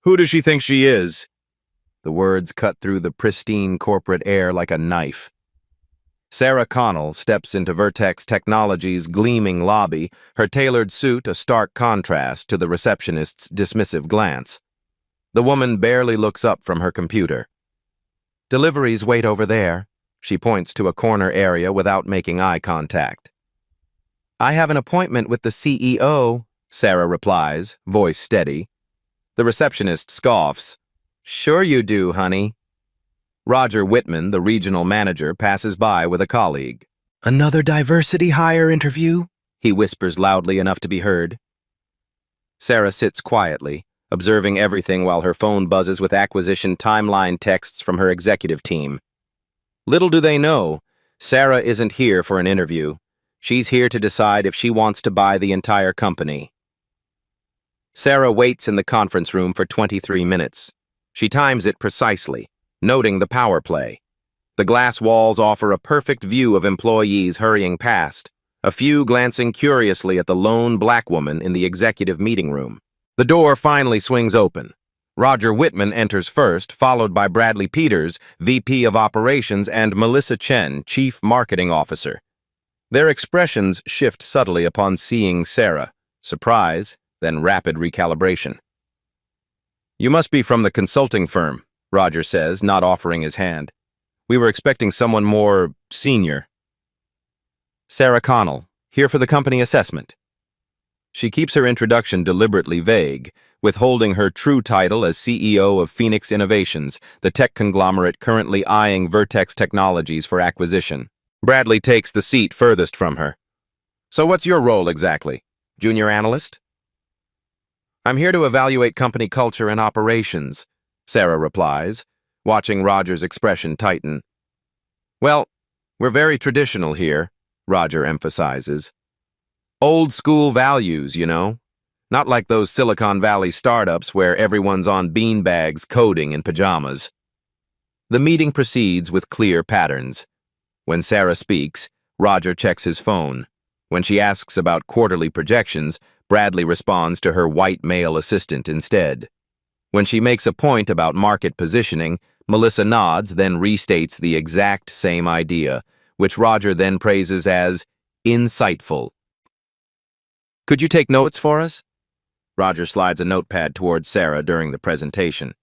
Who does she think she is? The words cut through the pristine corporate air like a knife. Sarah Connell steps into Vertex Technologies' gleaming lobby, her tailored suit a stark contrast to the receptionist's dismissive glance. The woman barely looks up from her computer. "Deliveries wait over there," she points to a corner area without making eye contact. "I have an appointment with the CEO," Sarah replies, voice steady. The receptionist scoffs. "Sure you do, honey." Roger Whitman, the regional manager, passes by with a colleague. "Another diversity hire interview?" he whispers loudly enough to be heard. Sarah sits quietly, observing everything while her phone buzzes with acquisition timeline texts from her executive team. Little do they know, Sarah isn't here for an interview. She's here to decide if she wants to buy the entire company. Sarah waits in the conference room for 23 minutes. She times it precisely, noting the power play. The glass walls offer a perfect view of employees hurrying past, a few glancing curiously at the lone black woman in the executive meeting room. The door finally swings open. Roger Whitman enters first, followed by Bradley Peters, VP of Operations, and Melissa Chen, Chief Marketing Officer. Their expressions shift subtly upon seeing Sarah, surprise, then rapid recalibration. "You must be from the consulting firm," Roger says, not offering his hand. "We were expecting someone more senior." "Sarah Connell, here for the company assessment." She keeps her introduction deliberately vague, withholding her true title as CEO of Phoenix Innovations, the tech conglomerate currently eyeing Vertex Technologies for acquisition. Bradley takes the seat furthest from her. "So what's your role exactly? Junior analyst?" "I'm here to evaluate company culture and operations," Sarah replies, watching Roger's expression tighten. "Well, we're very traditional here," Roger emphasizes. "Old school values, you know. Not like those Silicon Valley startups where everyone's on beanbags coding in pajamas." The meeting proceeds with clear patterns. When Sarah speaks, Roger checks his phone. When she asks about quarterly projections, Bradley responds to her white male assistant instead. When she makes a point about market positioning, Melissa nods, then restates the exact same idea, which Roger then praises as insightful. "Could you take notes for us?" Roger slides a notepad towards Sarah during the presentation.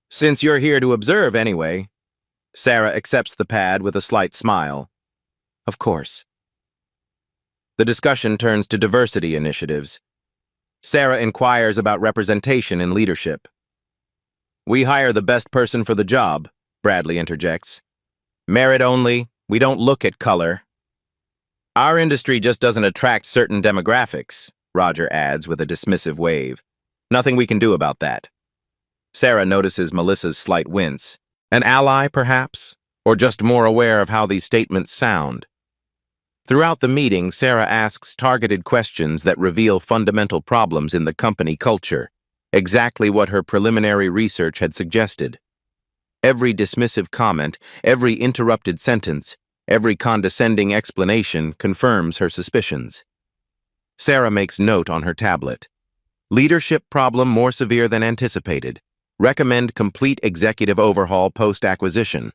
"Since you're here to observe anyway." Sarah accepts the pad with a slight smile. "Of course." The discussion turns to diversity initiatives. Sarah inquires about representation in leadership. "We hire the best person for the job," Bradley interjects. "Merit only, we don't look at color." "Our industry just doesn't attract certain demographics," Roger adds with a dismissive wave. "Nothing we can do about that." Sarah notices Melissa's slight wince. An ally, perhaps? Or just more aware of how these statements sound? Throughout the meeting, Sarah asks targeted questions that reveal fundamental problems in the company culture, exactly what her preliminary research had suggested. Every dismissive comment, every interrupted sentence, every condescending explanation confirms her suspicions. Sarah makes note on her tablet. Leadership problem more severe than anticipated. Recommend complete executive overhaul post-acquisition.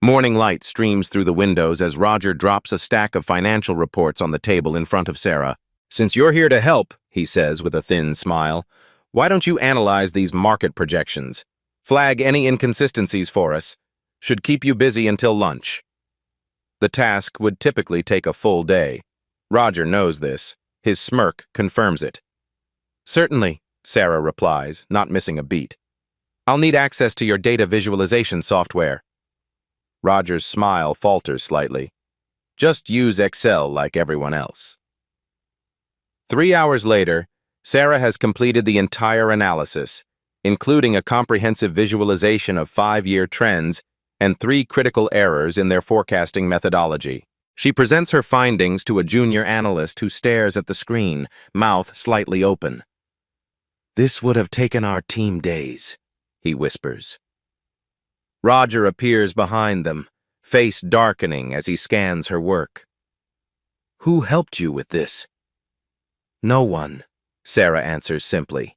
Morning light streams through the windows as Roger drops a stack of financial reports on the table in front of Sarah. "Since you're here to help," he says with a thin smile, "why don't you analyze these market projections? Flag any inconsistencies for us. Should keep you busy until lunch." The task would typically take a full day. Roger knows this. His smirk confirms it. "Certainly," Sarah replies, not missing a beat. "I'll need access to your data visualization software." Roger's smile falters slightly. "Just use Excel like everyone else." 3 hours later, Sarah has completed the entire analysis, including a comprehensive visualization of 5-year trends and 3 critical errors in their forecasting methodology. She presents her findings to a junior analyst who stares at the screen, mouth slightly open. "This would have taken our team days," he whispers. Roger appears behind them, face darkening as he scans her work. "Who helped you with this?" "No one," Sarah answers simply.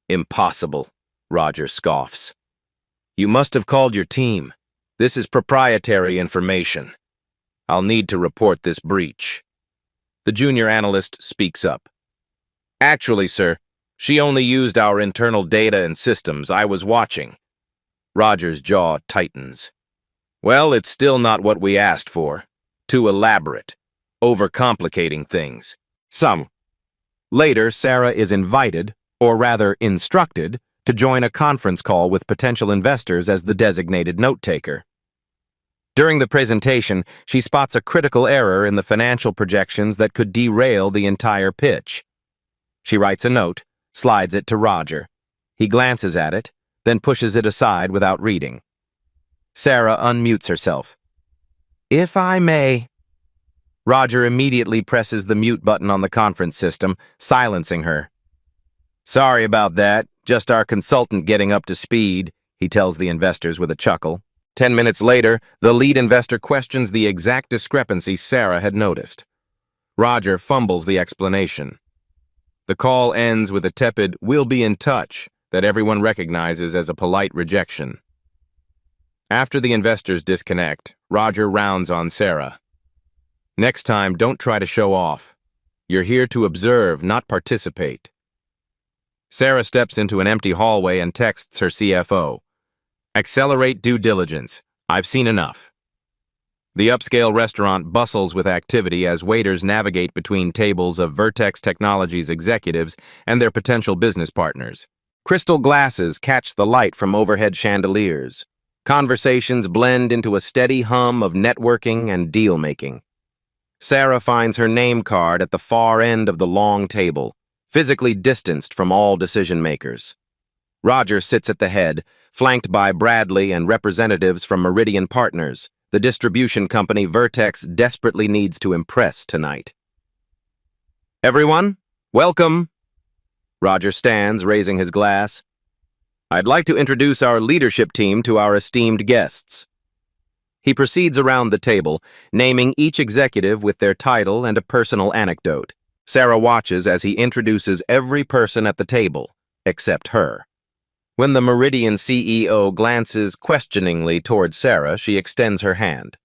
Impossible, Roger scoffs. You must have called your team. This is proprietary information. I'll need to report this breach. The junior analyst speaks up. Actually, sir, she only used our internal data and systems. I was watching. Roger's jaw tightens. Well, it's still not what we asked for. Too elaborate. Overcomplicating things. Some. Later, Sarah is invited, or rather instructed, to join a conference call with potential investors as the designated note-taker. During the presentation, she spots a critical error in the financial projections that could derail the entire pitch. She writes a note, slides it to Roger. He glances at it, then pushes it aside without reading. Sarah unmutes herself. If I may. Roger immediately presses the mute button on the conference system, silencing her. Sorry about that, just our consultant getting up to speed, he tells the investors with a chuckle. 10 minutes later, the lead investor questions the exact discrepancy Sarah had noticed. Roger fumbles the explanation. The call ends with a tepid, "We'll be in touch," that everyone recognizes as a polite rejection. After the investors disconnect, Roger rounds on Sarah. Next time, don't try to show off. You're here to observe, not participate. Sarah steps into an empty hallway and texts her CFO. Accelerate due diligence. I've seen enough. The upscale restaurant bustles with activity as waiters navigate between tables of Vertex Technologies executives and their potential business partners. Crystal glasses catch the light from overhead chandeliers. Conversations blend into a steady hum of networking and deal-making. Sarah finds her name card at the far end of the long table, physically distanced from all decision-makers. Roger sits at the head, flanked by Bradley and representatives from Meridian Partners, the distribution company Vertex desperately needs to impress tonight. Everyone, welcome. Roger stands, raising his glass. I'd like to introduce our leadership team to our esteemed guests. He proceeds around the table, naming each executive with their title and a personal anecdote. Sarah watches as he introduces every person at the table, except her. When the Meridian CEO glances questioningly toward Sarah, she extends her hand.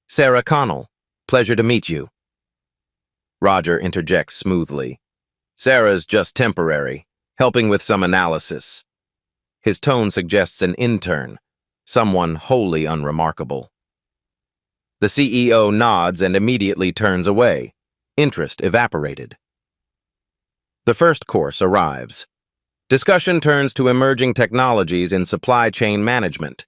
Sarah Connell, pleasure to meet you. Roger interjects smoothly. Sarah's just temporary, helping with some analysis. His tone suggests an intern, someone wholly unremarkable. The CEO nods and immediately turns away, interest evaporated. The first course arrives. Discussion turns to emerging technologies in supply chain management,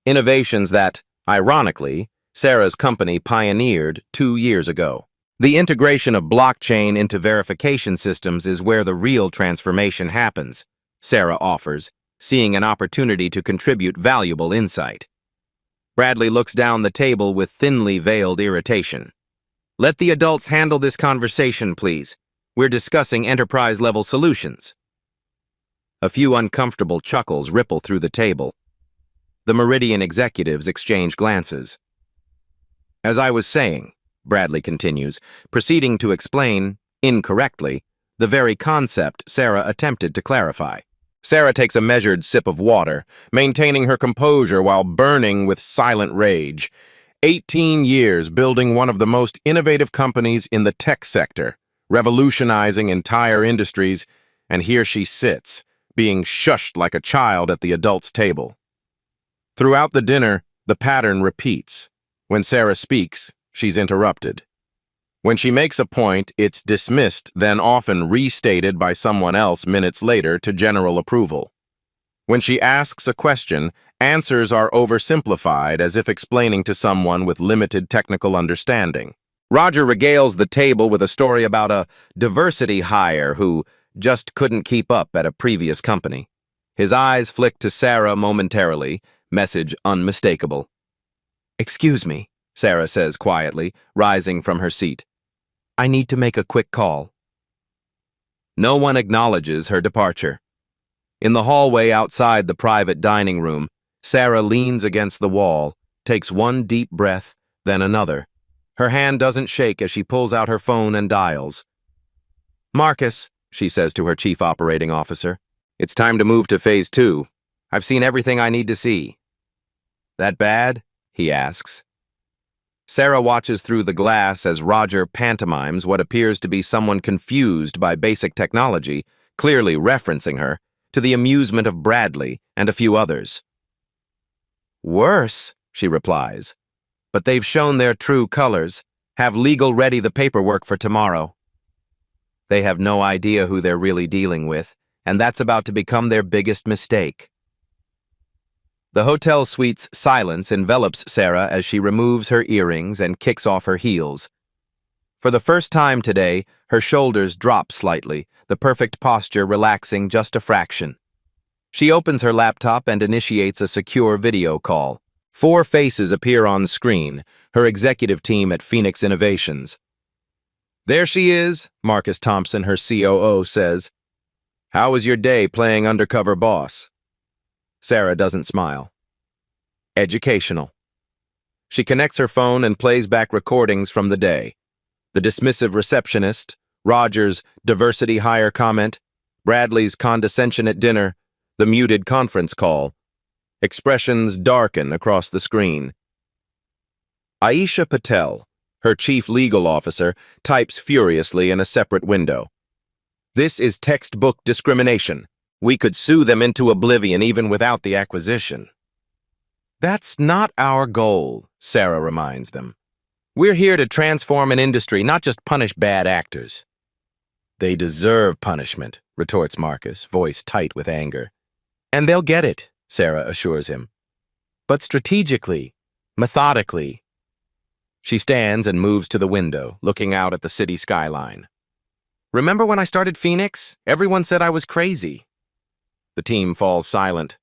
innovations that, ironically, Sarah's company pioneered 2 years ago. The integration of blockchain into verification systems is where the real transformation happens, Sarah offers, seeing an opportunity to contribute valuable insight. Bradley looks down the table with thinly veiled irritation. Let the adults handle this conversation, please. We're discussing enterprise-level solutions. A few uncomfortable chuckles ripple through the table. The Meridian executives exchange glances. As I was saying, Bradley continues, proceeding to explain, incorrectly, the very concept Sarah attempted to clarify. Sarah takes a measured sip of water, maintaining her composure while burning with silent rage. 18 years building one of the most innovative companies in the tech sector, revolutionizing entire industries, and here she sits, being shushed like a child at the adults' table. Throughout the dinner, the pattern repeats. When Sarah speaks, she's interrupted. When she makes a point, it's dismissed, then often restated by someone else minutes later to general approval. When she asks a question, answers are oversimplified as if explaining to someone with limited technical understanding. Roger regales the table with a story about a diversity hire who just couldn't keep up at a previous company. His eyes flick to Sarah momentarily, message unmistakable. Excuse me, Sarah says quietly, rising from her seat. I need to make a quick call. No one acknowledges her departure. In the hallway outside the private dining room, Sarah leans against the wall, takes one deep breath, then another. Her hand doesn't shake as she pulls out her phone and dials. Marcus, she says to her chief operating officer. It's time to move to phase 2. I've seen everything I need to see. That bad? He asks. Sarah watches through the glass as Roger pantomimes what appears to be someone confused by basic technology, clearly referencing her, to the amusement of Bradley and a few others. Worse, she replies. But they've shown their true colors. Have legal ready the paperwork for tomorrow. They have no idea who they're really dealing with, and that's about to become their biggest mistake. The hotel suite's silence envelops Sarah as she removes her earrings and kicks off her heels. For the first time today, her shoulders drop slightly, the perfect posture relaxing just a fraction. She opens her laptop and initiates a secure video call. 4 faces appear on screen, her executive team at Phoenix Innovations. There she is, Marcus Thompson, her COO, says. How was your day playing undercover boss? Sarah doesn't smile. Educational. She connects her phone and plays back recordings from the day. The dismissive receptionist, Roger's diversity hire comment, Bradley's condescension at dinner, the muted conference call. Expressions darken across the screen. Aisha Patel, her chief legal officer, types furiously in a separate window. This is textbook discrimination. We could sue them into oblivion even without the acquisition. That's not our goal, Sarah reminds them. We're here to transform an industry, not just punish bad actors. They deserve punishment, retorts Marcus, voice tight with anger. And they'll get it, Sarah assures him. But strategically, methodically. She stands and moves to the window, looking out at the city skyline. Remember when I started Phoenix? Everyone said I was crazy. The team falls silent.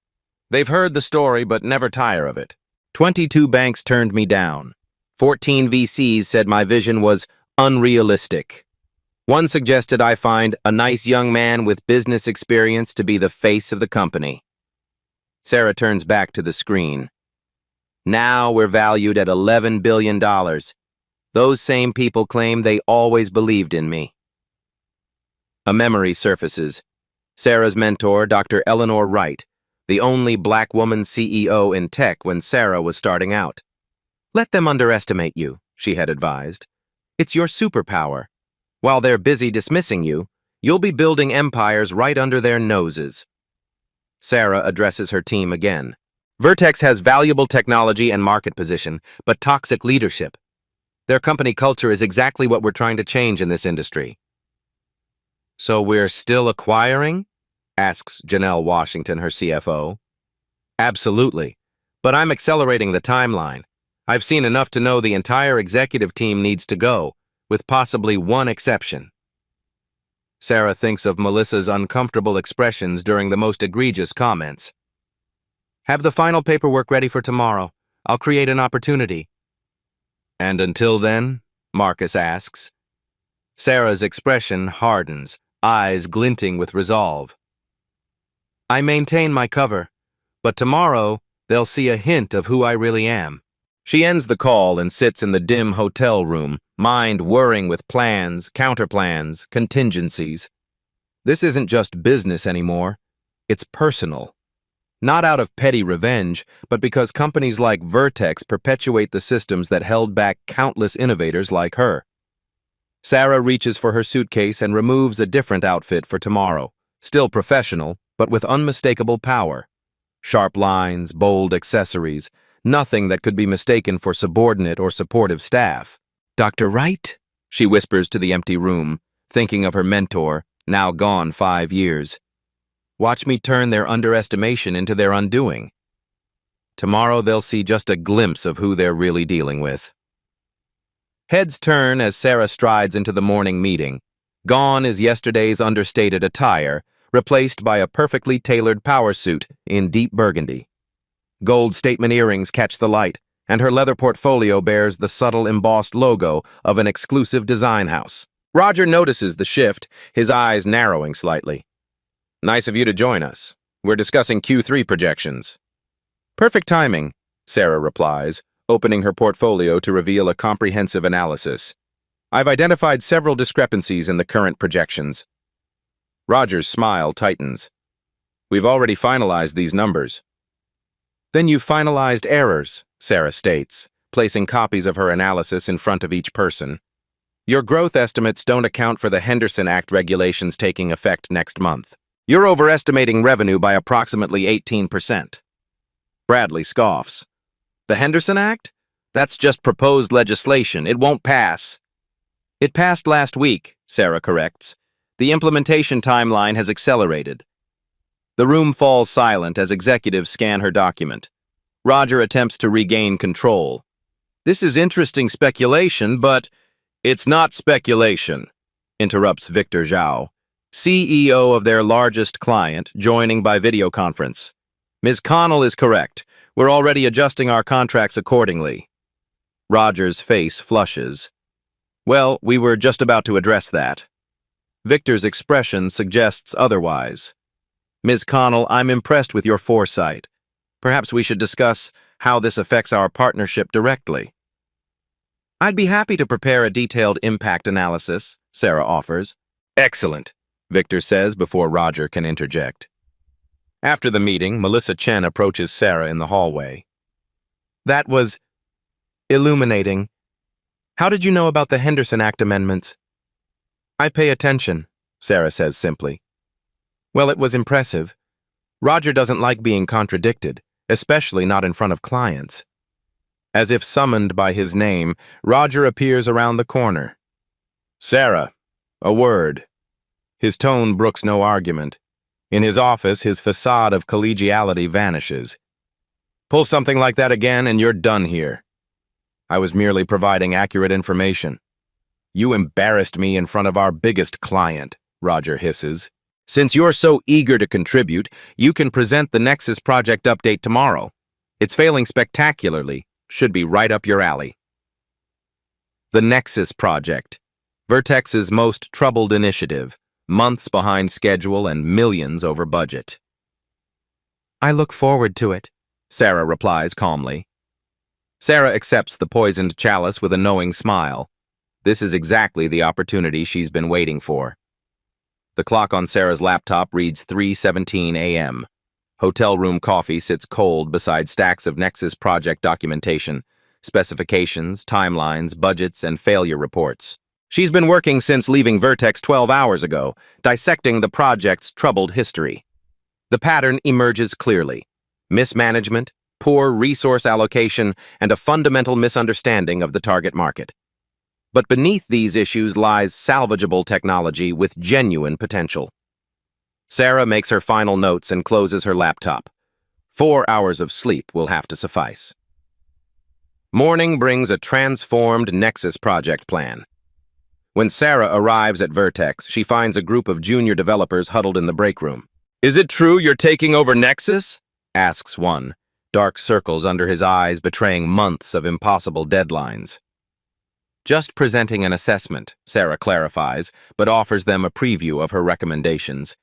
They've heard the story, but never tire of it. 22 banks turned me down. 14 VCs said my vision was unrealistic. One suggested I find a nice young man with business experience to be the face of the company. Sarah turns back to the screen. Now we're valued at $11 billion. Those same people claim they always believed in me. A memory surfaces. Sarah's mentor, Dr. Eleanor Wright, the only black woman CEO in tech when Sarah was starting out. Let them underestimate you, she had advised. It's your superpower. While they're busy dismissing you, you'll be building empires right under their noses. Sarah addresses her team again. Vertex has valuable technology and market position, but toxic leadership. Their company culture is exactly what we're trying to change in this industry. So we're still acquiring? Asks Janelle Washington, her CFO. Absolutely, but I'm accelerating the timeline. I've seen enough to know the entire executive team needs to go, with possibly one exception. Sarah thinks of Melissa's uncomfortable expressions during the most egregious comments. Have the final paperwork ready for tomorrow. I'll create an opportunity. And until then? Marcus asks. Sarah's expression hardens, eyes glinting with resolve. I maintain my cover, but tomorrow they'll see a hint of who I really am. She ends the call and sits in the dim hotel room, mind whirring with plans, counterplans, contingencies. This isn't just business anymore. It's personal. Not out of petty revenge, but because companies like Vertex perpetuate the systems that held back countless innovators like her. Sarah reaches for her suitcase and removes a different outfit for tomorrow, still professional, but with unmistakable power. Sharp lines, bold accessories, nothing that could be mistaken for subordinate or supportive staff. Dr. Wright? She whispers to the empty room, thinking of her mentor, now gone 5 years. Watch me turn their underestimation into their undoing. Tomorrow they'll see just a glimpse of who they're really dealing with. Heads turn as Sarah strides into the morning meeting. Gone is yesterday's understated attire, replaced by a perfectly tailored power suit in deep burgundy. Gold statement earrings catch the light, and her leather portfolio bears the subtle embossed logo of an exclusive design house. Roger notices the shift, his eyes narrowing slightly. Nice of you to join us. We're discussing Q3 projections. Perfect timing, Sarah replies, opening her portfolio to reveal a comprehensive analysis. I've identified several discrepancies in the current projections. Roger's smile tightens. We've already finalized these numbers. Then you've finalized errors, Sarah states, placing copies of her analysis in front of each person. Your growth estimates don't account for the Henderson Act regulations taking effect next month. You're overestimating revenue by approximately 18%. Bradley scoffs. The Henderson Act? That's just proposed legislation. It won't pass. It passed last week, Sarah corrects. The implementation timeline has accelerated. The room falls silent as executives scan her document. Roger attempts to regain control. This is interesting speculation, but it's not speculation, interrupts Victor Zhao, CEO of their largest client, joining by video conference. Ms. Connell is correct. We're already adjusting our contracts accordingly. Roger's face flushes. Well, we were just about to address that. Victor's expression suggests otherwise. Ms. Connell, I'm impressed with your foresight. Perhaps we should discuss how this affects our partnership directly. I'd be happy to prepare a detailed impact analysis, Sarah offers. Excellent, Victor says before Roger can interject. After the meeting, Melissa Chen approaches Sarah in the hallway. That was illuminating. How did you know about the Henderson Act amendments? I pay attention, Sarah says simply. Well, it was impressive. Roger doesn't like being contradicted, especially not in front of clients. As if summoned by his name, Roger appears around the corner. Sarah, a word. His tone brooks no argument. In his office, his facade of collegiality vanishes. Pull something like that again and you're done here. I was merely providing accurate information. You embarrassed me in front of our biggest client, Roger hisses. Since you're so eager to contribute, you can present the Nexus project update tomorrow. It's failing spectacularly. Should be right up your alley. The Nexus project, Vertex's most troubled initiative, months behind schedule and millions over budget. I look forward to it, Sarah replies calmly. Sarah accepts the poisoned chalice with a knowing smile. This is exactly the opportunity she's been waiting for. The clock on Sarah's laptop reads 3:17 a.m. Hotel room coffee sits cold beside stacks of Nexus project documentation, specifications, timelines, budgets, and failure reports. She's been working since leaving Vertex 12 hours ago, dissecting the project's troubled history. The pattern emerges clearly: mismanagement, poor resource allocation, and a fundamental misunderstanding of the target market. But beneath these issues lies salvageable technology with genuine potential. Sarah makes her final notes and closes her laptop. 4 hours of sleep will have to suffice. Morning brings a transformed Nexus project plan. When Sarah arrives at Vertex, she finds a group of junior developers huddled in the break room. Is it true you're taking over Nexus? Asks one, dark circles under his eyes betraying months of impossible deadlines. Just presenting an assessment, Sarah clarifies, but offers them a preview of her recommendations.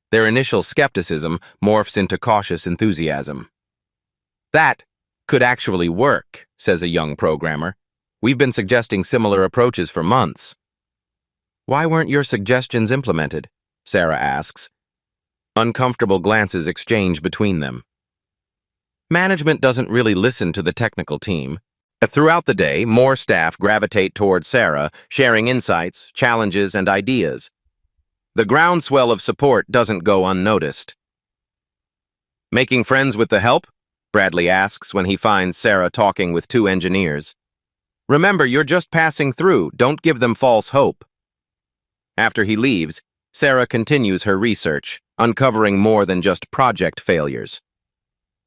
Their initial skepticism morphs into cautious enthusiasm. That could actually work, says a young programmer. We've been suggesting similar approaches for months. Why weren't your suggestions implemented? Sarah asks. Uncomfortable glances exchange between them. Management doesn't really listen to the technical team. Throughout the day, more staff gravitate towards Sarah, sharing insights, challenges, and ideas. The groundswell of support doesn't go unnoticed. Making friends with the help? Bradley asks when he finds Sarah talking with 2 engineers. Remember, you're just passing through. Don't give them false hope. After he leaves, Sarah continues her research, uncovering more than just project failures.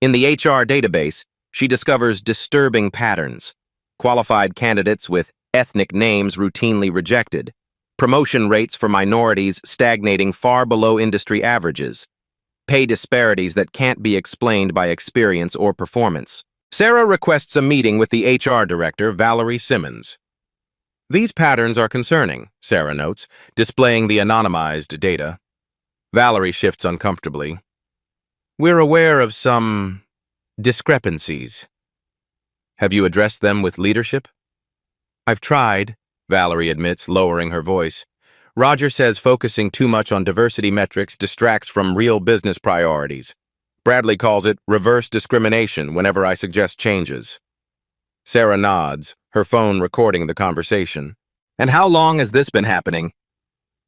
In the HR database, she discovers disturbing patterns. Qualified candidates with ethnic names routinely rejected. Promotion rates for minorities stagnating far below industry averages. Pay disparities that can't be explained by experience or performance. Sarah requests a meeting with the HR director, Valerie Simmons. These patterns are concerning, Sarah notes, displaying the anonymized data. Valerie shifts uncomfortably. We're aware of some discrepancies. Have you addressed them with leadership? I've tried, Valerie admits, lowering her voice. Roger says focusing too much on diversity metrics distracts from real business priorities. Bradley calls it reverse discrimination whenever I suggest changes. Sarah nods, her phone recording the conversation. And how long has this been happening?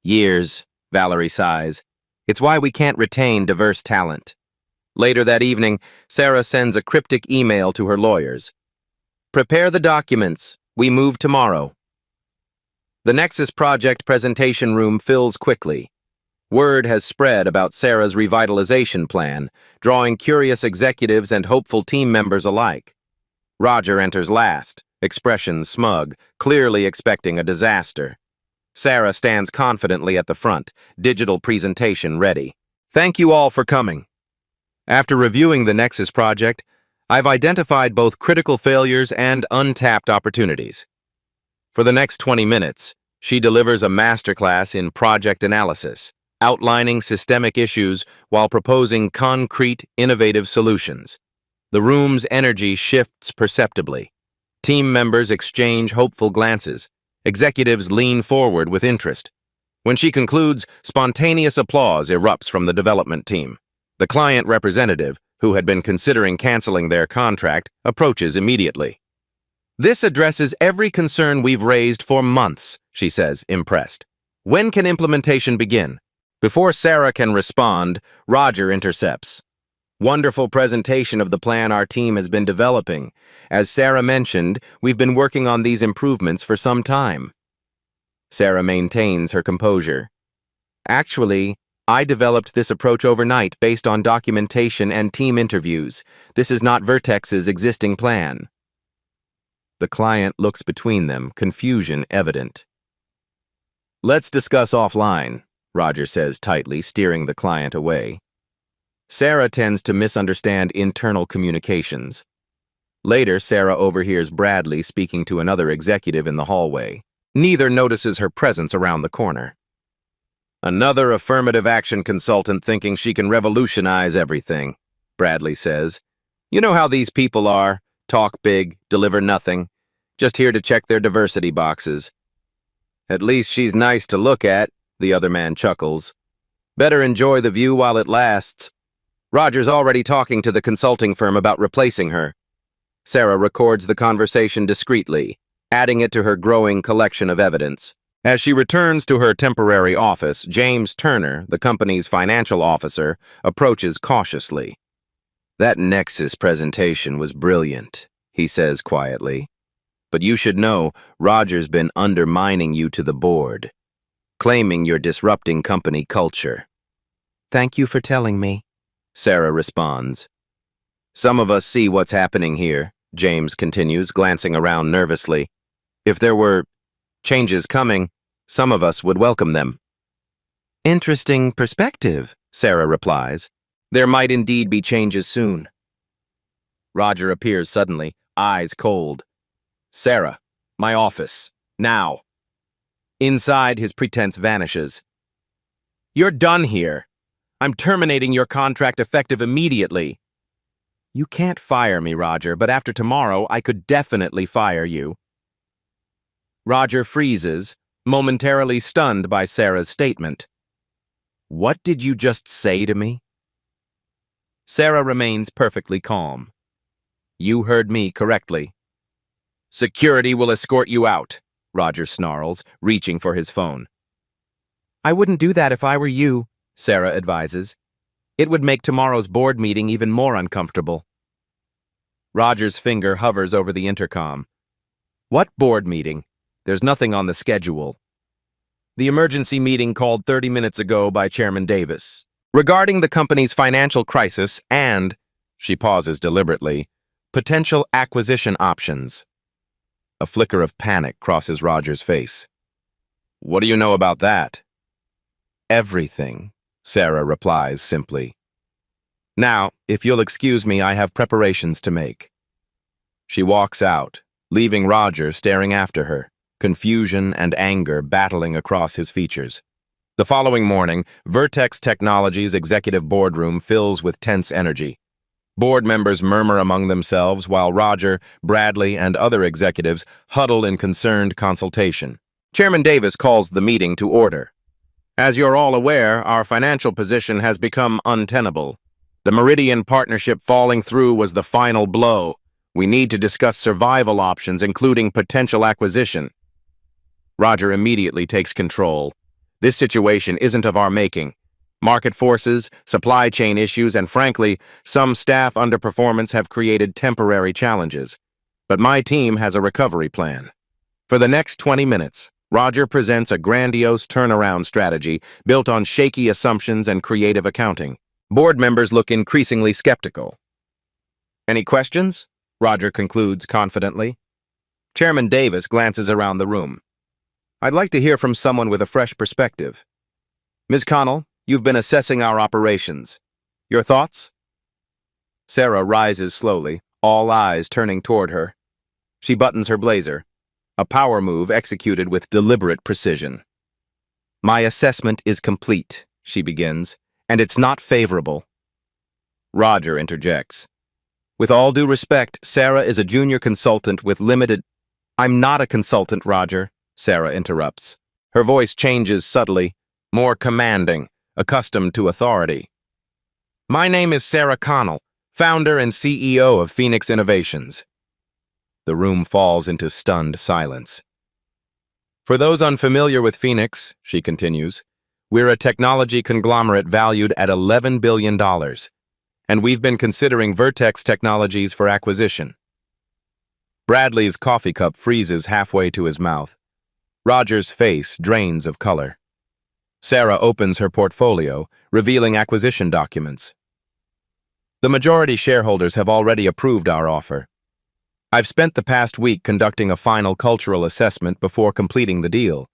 Years, Valerie sighs. It's why we can't retain diverse talent. Later that evening, Sarah sends a cryptic email to her lawyers. Prepare the documents. We move tomorrow. The Nexus Project presentation room fills quickly. Word has spread about Sarah's revitalization plan, drawing curious executives and hopeful team members alike. Roger enters last, expression smug, clearly expecting a disaster. Sarah stands confidently at the front, digital presentation ready. Thank you all for coming. After reviewing the Nexus project, I've identified both critical failures and untapped opportunities. For the next 20 minutes, she delivers a masterclass in project analysis, outlining systemic issues while proposing concrete, innovative solutions. The room's energy shifts perceptibly. Team members exchange hopeful glances. Executives lean forward with interest. When she concludes, spontaneous applause erupts from the development team. The client representative, who had been considering canceling their contract, approaches immediately. This addresses every concern we've raised for months, she says, impressed. When can implementation begin? Before Sarah can respond, Roger intercepts. Wonderful presentation of the plan our team has been developing. As Sarah mentioned, we've been working on these improvements for some time. Sarah maintains her composure. Actually, I developed this approach overnight based on documentation and team interviews. This is not Vertex's existing plan. The client looks between them, confusion evident. Let's discuss offline, Roger says tightly, steering the client away. Sarah tends to misunderstand internal communications. Later, Sarah overhears Bradley speaking to another executive in the hallway. Neither notices her presence around the corner. Another affirmative action consultant thinking she can revolutionize everything, Bradley says. You know how these people are. Talk big, deliver nothing. Just here to check their diversity boxes. At least she's nice to look at, the other man chuckles. Better enjoy the view while it lasts. Roger's already talking to the consulting firm about replacing her. Sarah records the conversation discreetly, adding it to her growing collection of evidence. As she returns to her temporary office, James Turner, the company's financial officer, approaches cautiously. That Nexus presentation was brilliant, he says quietly. But you should know, Roger's been undermining you to the board, claiming you're disrupting company culture. Thank you for telling me, Sarah responds. Some of us see what's happening here, James continues, glancing around nervously. If there were changes coming, some of us would welcome them. Interesting perspective, Sarah replies. There might indeed be changes soon. Roger appears suddenly, eyes cold. Sarah, my office, now. Inside, his pretense vanishes. You're done here. I'm terminating your contract effective immediately. You can't fire me, Roger, but after tomorrow, I could definitely fire you. Roger freezes, momentarily stunned by Sarah's statement. What did you just say to me? Sarah remains perfectly calm. You heard me correctly. Security will escort you out, Roger snarls, reaching for his phone. I wouldn't do that if I were you, Sarah advises. It would make tomorrow's board meeting even more uncomfortable. Roger's finger hovers over the intercom. What board meeting? There's nothing on the schedule. The emergency meeting called 30 minutes ago by Chairman Davis. Regarding the company's financial crisis and, she pauses deliberately, potential acquisition options. A flicker of panic crosses Roger's face. What do you know about that? Everything, Sarah replies simply. Now, if you'll excuse me, I have preparations to make. She walks out, leaving Roger staring after her, confusion and anger battling across his features. The following morning, Vertex Technologies' executive boardroom fills with tense energy. Board members murmur among themselves while Roger, Bradley, and other executives huddle in concerned consultation. Chairman Davis calls the meeting to order. As you're all aware, our financial position has become untenable. The Meridian partnership falling through was the final blow. We need to discuss survival options, including potential acquisition. Roger immediately takes control. This situation isn't of our making. Market forces, supply chain issues, and frankly, some staff underperformance have created temporary challenges. But my team has a recovery plan. For the next 20 minutes, Roger presents a grandiose turnaround strategy built on shaky assumptions and creative accounting. Board members look increasingly skeptical. Any questions? Roger concludes confidently. Chairman Davis glances around the room. I'd like to hear from someone with a fresh perspective. Ms. Connell, you've been assessing our operations. Your thoughts? Sarah rises slowly, all eyes turning toward her. She buttons her blazer, a power move executed with deliberate precision. My assessment is complete, she begins, and it's not favorable. Roger interjects. With all due respect, Sarah is a junior consultant with limited— I'm not a consultant, Roger, Sarah interrupts. Her voice changes subtly, more commanding, accustomed to authority. My name is Sarah Connell, founder and CEO of Phoenix Innovations. The room falls into stunned silence. For those unfamiliar with Phoenix, she continues, we're a technology conglomerate valued at $11 billion, and we've been considering Vertex Technologies for acquisition. Bradley's coffee cup freezes halfway to his mouth. Roger's face drains of color. Sarah opens her portfolio, revealing acquisition documents. The majority shareholders have already approved our offer. I've spent the past week conducting a final cultural assessment before completing the deal.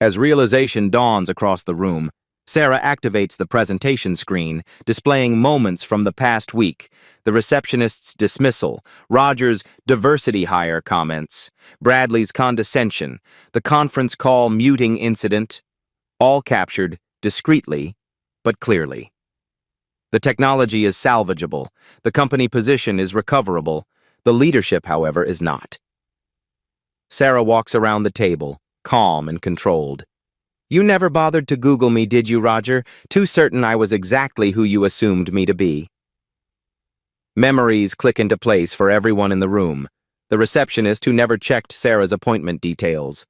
As realization dawns across the room, Sarah activates the presentation screen, displaying moments from the past week, the receptionist's dismissal, Roger's diversity hire comments, Bradley's condescension, the conference call muting incident, all captured discreetly but clearly. The technology is salvageable, the company position is recoverable, the leadership, however, is not. Sarah walks around the table, calm and controlled. You never bothered to Google me, did you, Roger? Too certain I was exactly who you assumed me to be. Memories click into place for everyone in the room, the receptionist who never checked Sarah's appointment details.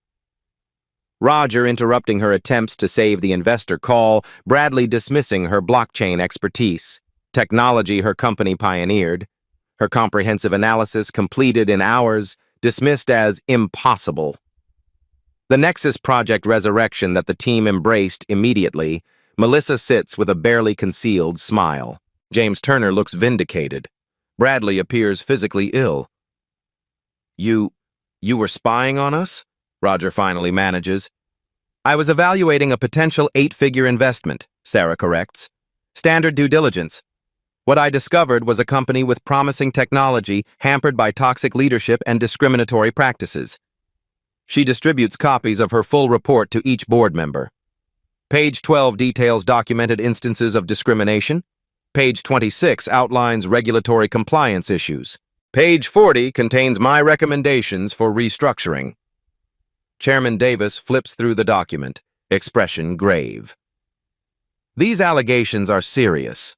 Roger interrupting her attempts to save the investor call, Bradley dismissing her blockchain expertise, technology her company pioneered, her comprehensive analysis completed in hours, dismissed as impossible. The Nexus Project resurrection that the team embraced immediately, Melissa sits with a barely concealed smile. James Turner looks vindicated. Bradley appears physically ill. You were spying on us? Roger finally manages. I was evaluating a potential 8-figure investment, Sarah corrects. Standard due diligence. What I discovered was a company with promising technology hampered by toxic leadership and discriminatory practices. She distributes copies of her full report to each board member. Page 12 details documented instances of discrimination. Page 26 outlines regulatory compliance issues. Page 40 contains my recommendations for restructuring. Chairman Davis flips through the document, expression grave. These allegations are serious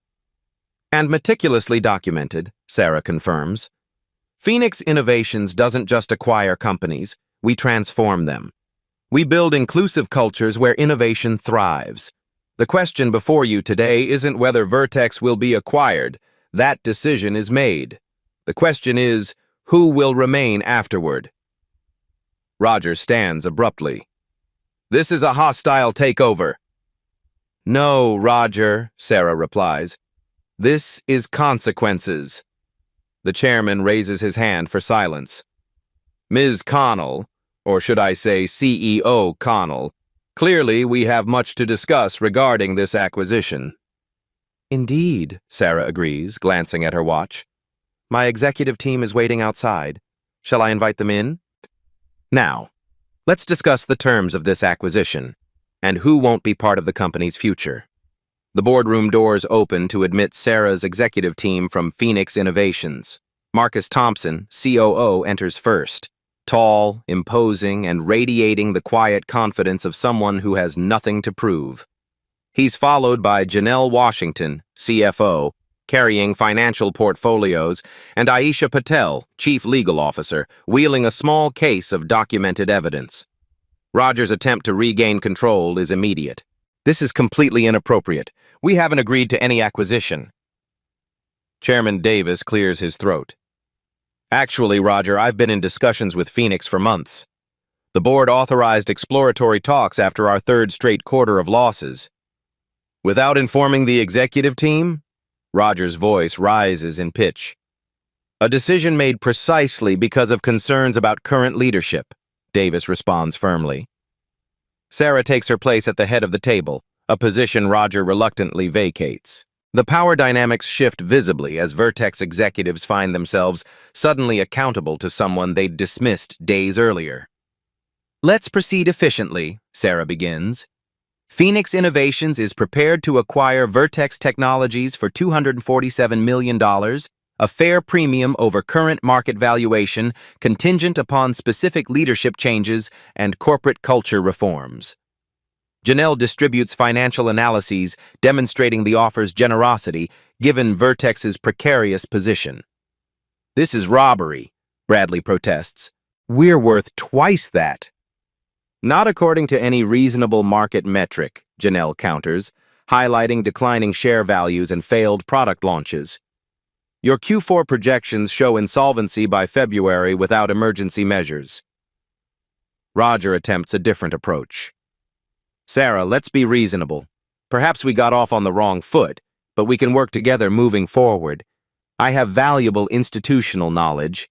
and meticulously documented, Sarah confirms. Phoenix Innovations doesn't just acquire companies, we transform them. We build inclusive cultures where innovation thrives. The question before you today isn't whether Vertex will be acquired. That decision is made. The question is, who will remain afterward? Roger stands abruptly. This is a hostile takeover. No, Roger, Sarah replies. This is consequences. The chairman raises his hand for silence. Ms. Connell, or should I say CEO Connell, clearly we have much to discuss regarding this acquisition. Indeed, Sarah agrees, glancing at her watch. My executive team is waiting outside. Shall I invite them in? Now, let's discuss the terms of this acquisition and who won't be part of the company's future. The boardroom doors open to admit Sarah's executive team from Phoenix Innovations. Marcus Thompson, COO, enters first. tall, imposing, and radiating the quiet confidence of someone who has nothing to prove. He's followed by Janelle Washington, CFO, carrying financial portfolios, and Aisha Patel, Chief Legal Officer, wheeling a small case of documented evidence. Roger's attempt to regain control is immediate. "This is completely inappropriate. We haven't agreed to any acquisition." Chairman Davis clears his throat. "Actually, Roger, I've been in discussions with Phoenix for months. The board authorized exploratory talks after our third straight quarter of losses." "Without informing the executive team?" Roger's voice rises in pitch. "A decision made precisely because of concerns about current leadership," Davis responds firmly. Sarah takes her place at the head of the table, a position Roger reluctantly vacates. The power dynamics shift visibly as Vertex executives find themselves suddenly accountable to someone they'd dismissed days earlier. "Let's proceed efficiently," Sarah begins. "Phoenix Innovations is prepared to acquire Vertex Technologies for $247 million, a fair premium over current market valuation, contingent upon specific leadership changes and corporate culture reforms." Janelle distributes financial analyses demonstrating the offer's generosity given Vertex's precarious position. "This is robbery," Bradley protests. "We're worth twice that." "Not according to any reasonable market metric," Janelle counters, highlighting declining share values and failed product launches. "Your Q4 projections show insolvency by February without emergency measures." Roger attempts a different approach. "Sarah, let's be reasonable. Perhaps we got off on the wrong foot, but we can work together moving forward. I have valuable institutional knowledge."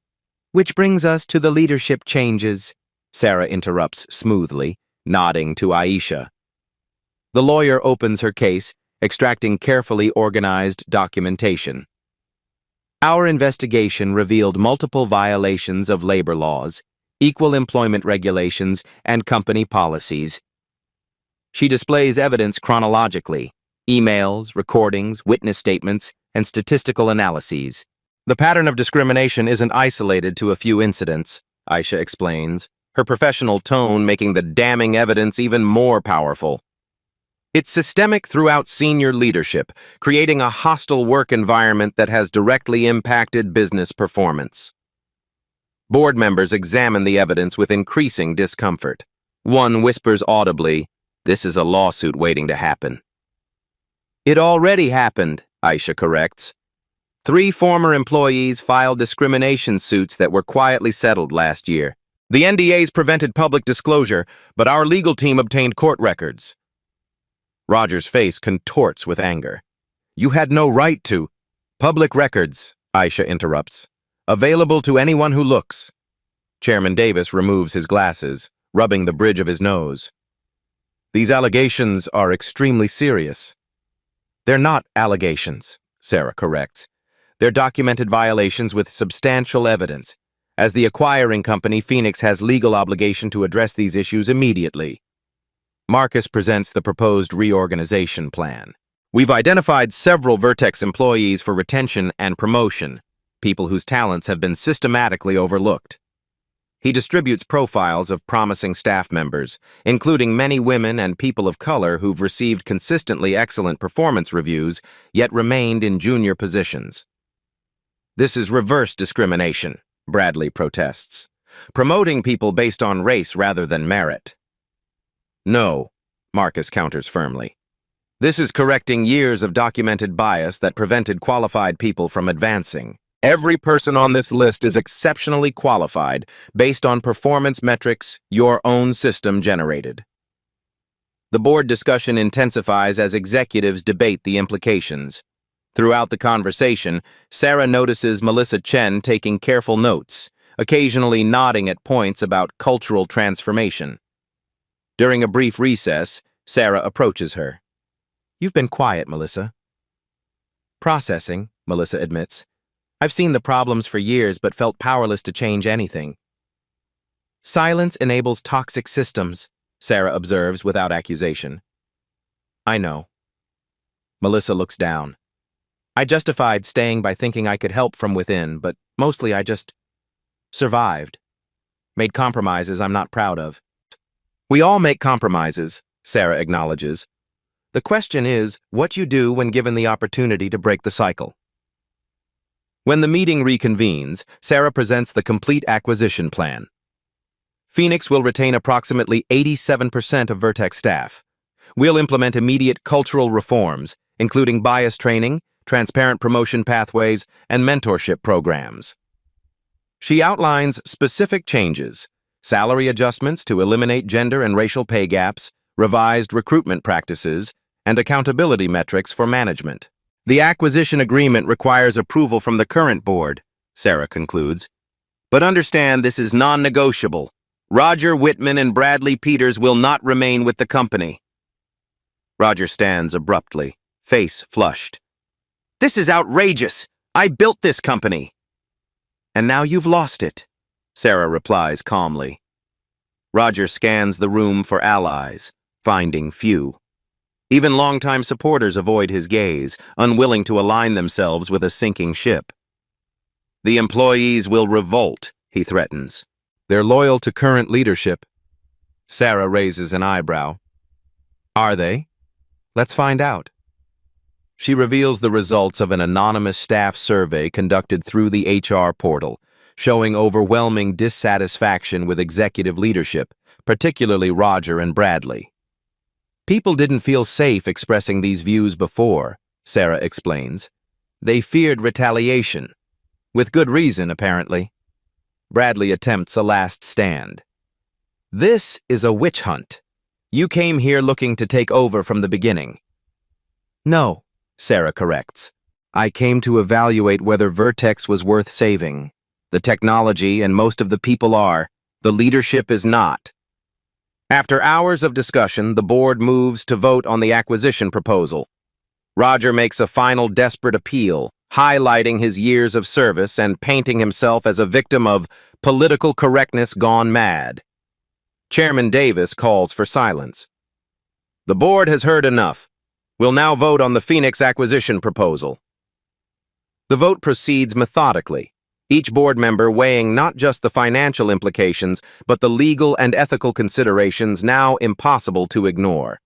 "Which brings us to the leadership changes," Sarah interrupts smoothly, nodding to Aisha. The lawyer opens her case, extracting carefully organized documentation. "Our investigation revealed multiple violations of labor laws, equal employment regulations, and company policies." She displays evidence chronologically: emails, recordings, witness statements, and statistical analyses. "The pattern of discrimination isn't isolated to a few incidents," Aisha explains, her professional tone making the damning evidence even more powerful. "It's systemic throughout senior leadership, creating a hostile work environment that has directly impacted business performance." Board members examine the evidence with increasing discomfort. One whispers audibly, "This is a lawsuit waiting to happen." "It already happened," Aisha corrects. 3 former employees filed discrimination suits that were quietly settled last year. The NDAs prevented public disclosure, but our legal team obtained court records. Roger's face contorts with anger. "You had no right to." "Public records," Aisha interrupts. "Available to anyone who looks." Chairman Davis removes his glasses, rubbing the bridge of his nose. "These allegations are extremely serious." "They're not allegations," Sarah corrects. "They're documented violations with substantial evidence. As the acquiring company, Phoenix has legal obligation to address these issues immediately." Marcus presents the proposed reorganization plan. "We've identified several Vertex employees for retention and promotion, people whose talents have been systematically overlooked." He distributes profiles of promising staff members, including many women and people of color who've received consistently excellent performance reviews, yet remained in junior positions. "This is reverse discrimination," Bradley protests, "promoting people based on race rather than merit." "No," Marcus counters firmly. "This is correcting years of documented bias that prevented qualified people from advancing. Every person on this list is exceptionally qualified based on performance metrics your own system generated." The board discussion intensifies as executives debate the implications. Throughout the conversation, Sarah notices Melissa Chen taking careful notes, occasionally nodding at points about cultural transformation. During a brief recess, Sarah approaches her. "You've been quiet, Melissa." "Processing," Melissa admits. "I've seen the problems for years but felt powerless to change anything." "Silence enables toxic systems," Sarah observes without accusation. "I know." Melissa looks down. "I justified staying by thinking I could help from within, but mostly I just survived." made compromises I'm not proud of. We all make compromises, Sarah acknowledges. The question is what you do when given the opportunity to break the cycle. When the meeting reconvenes, Sarah presents the complete acquisition plan. Phoenix will retain approximately 87% of Vertex staff. We'll implement immediate cultural reforms, including bias training, transparent promotion pathways, and mentorship programs. She outlines specific changes: salary adjustments to eliminate gender and racial pay gaps, revised recruitment practices, and accountability metrics for management. The acquisition agreement requires approval from the current board, Sarah concludes. But understand this is non-negotiable. Roger Whitman and Bradley Peters will not remain with the company. Roger stands abruptly, face flushed. This is outrageous. I built this company. And now you've lost it, Sarah replies calmly. Roger scans the room for allies, finding few. Even longtime supporters avoid his gaze, unwilling to align themselves with a sinking ship. The employees will revolt, he threatens. They're loyal to current leadership. Sarah raises an eyebrow. Are they? Let's find out. She reveals the results of an anonymous staff survey conducted through the HR portal, showing overwhelming dissatisfaction with executive leadership, particularly Roger and Bradley. People didn't feel safe expressing these views before, Sarah explains. They feared retaliation. With good reason, apparently. Bradley attempts a last stand. This is a witch hunt. You came here looking to take over from the beginning. No, Sarah corrects. I came to evaluate whether Vertex was worth saving. The technology and most of the people are. The leadership is not. After hours of discussion, the board moves to vote on the acquisition proposal. Roger makes a final desperate appeal, highlighting his years of service and painting himself as a victim of political correctness gone mad. Chairman Davis calls for silence. The board has heard enough. We'll now vote on the Phoenix acquisition proposal. The vote proceeds methodically, each board member weighing not just the financial implications, but the legal and ethical considerations now impossible to ignore.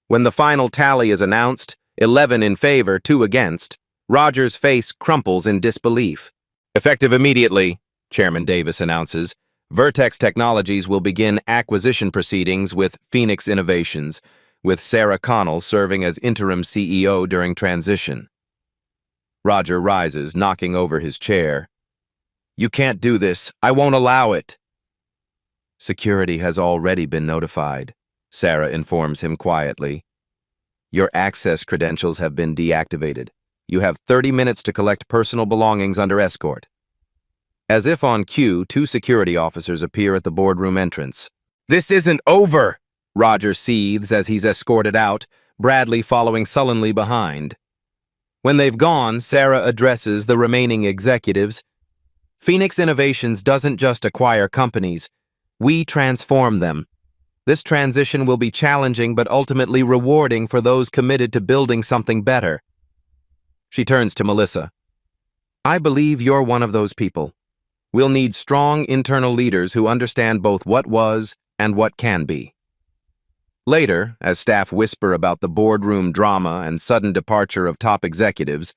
When the final tally is announced, 11 in favor, 2 against, Roger's face crumples in disbelief. Effective immediately, Chairman Davis announces, Vertex Technologies will begin acquisition proceedings with Phoenix Innovations, with Sarah Connell serving as interim CEO during transition. Roger rises, knocking over his chair. You can't do this. I won't allow it. Security has already been notified, Sarah informs him quietly. Your access credentials have been deactivated. You have 30 minutes to collect personal belongings under escort. As if on cue, 2 security officers appear at the boardroom entrance. This isn't over, Roger seethes as he's escorted out, Bradley following sullenly behind. When they've gone, Sarah addresses the remaining executives. Phoenix Innovations doesn't just acquire companies. We transform them. This transition will be challenging but ultimately rewarding for those committed to building something better. She turns to Melissa. I believe you're one of those people. We'll need strong internal leaders who understand both what was and what can be. Later, as staff whisper about the boardroom drama and sudden departure of top executives,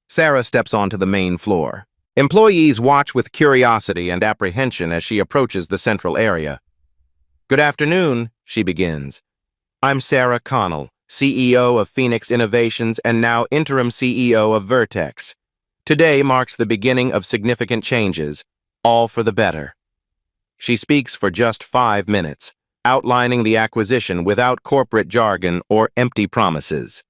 Sarah steps onto the main floor. Employees watch with curiosity and apprehension as she approaches the central area. Good afternoon, she begins. I'm Sarah Connell, CEO of Phoenix Innovations and now interim CEO of Vertex. Today marks the beginning of significant changes, all for the better. She speaks for just 5 minutes, outlining the acquisition without corporate jargon or empty promises.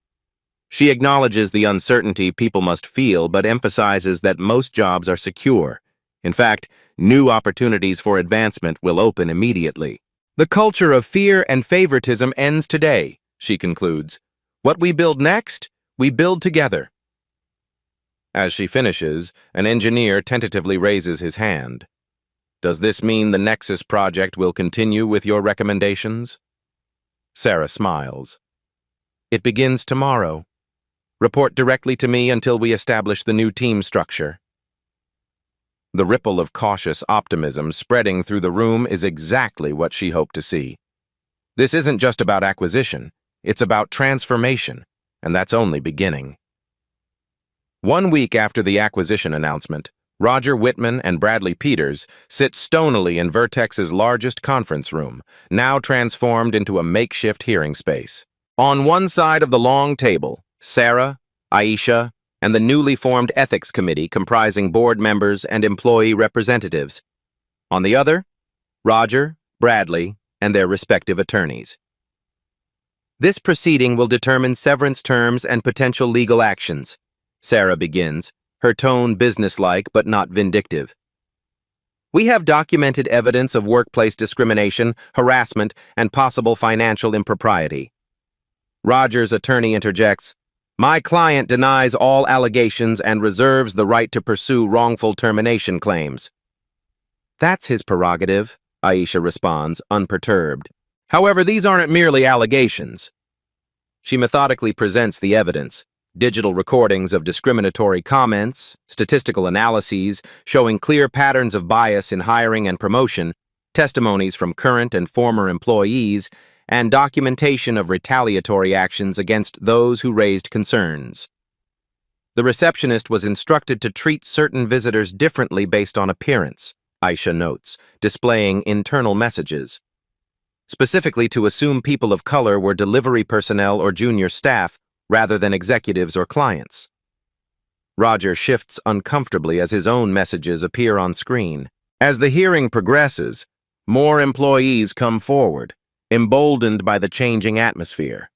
She acknowledges the uncertainty people must feel, but emphasizes that most jobs are secure. In fact, new opportunities for advancement will open immediately. The culture of fear and favoritism ends today, she concludes. What we build next, we build together. As she finishes, an engineer tentatively raises his hand. Does this mean the Nexus project will continue with your recommendations? Sarah smiles. It begins tomorrow. Report directly to me until we establish the new team structure. The ripple of cautious optimism spreading through the room is exactly what she hoped to see. This isn't just about acquisition, it's about transformation, and that's only beginning. 1 week after the acquisition announcement, Roger Whitman and Bradley Peters sit stonily in Vertex's largest conference room, now transformed into a makeshift hearing space. On one side of the long table, Sarah, Aisha, and the newly formed ethics committee comprising board members and employee representatives. On the other, Roger, Bradley, and their respective attorneys. This proceeding will determine severance terms and potential legal actions, Sarah begins, her tone businesslike but not vindictive. We have documented evidence of workplace discrimination, harassment, and possible financial impropriety. Roger's attorney interjects, "My client denies all allegations and reserves the right to pursue wrongful termination claims." "That's his prerogative," Aisha responds, unperturbed. "However, these aren't merely allegations." She methodically presents the evidence. Digital recordings of discriminatory comments, statistical analyses showing clear patterns of bias in hiring and promotion, testimonies from current and former employees, and documentation of retaliatory actions against those who raised concerns. The receptionist was instructed to treat certain visitors differently based on appearance, Aisha notes, displaying internal messages. Specifically to assume people of color were delivery personnel or junior staff, rather than executives or clients. Roger shifts uncomfortably as his own messages appear on screen. As the hearing progresses, more employees come forward, emboldened by the changing atmosphere.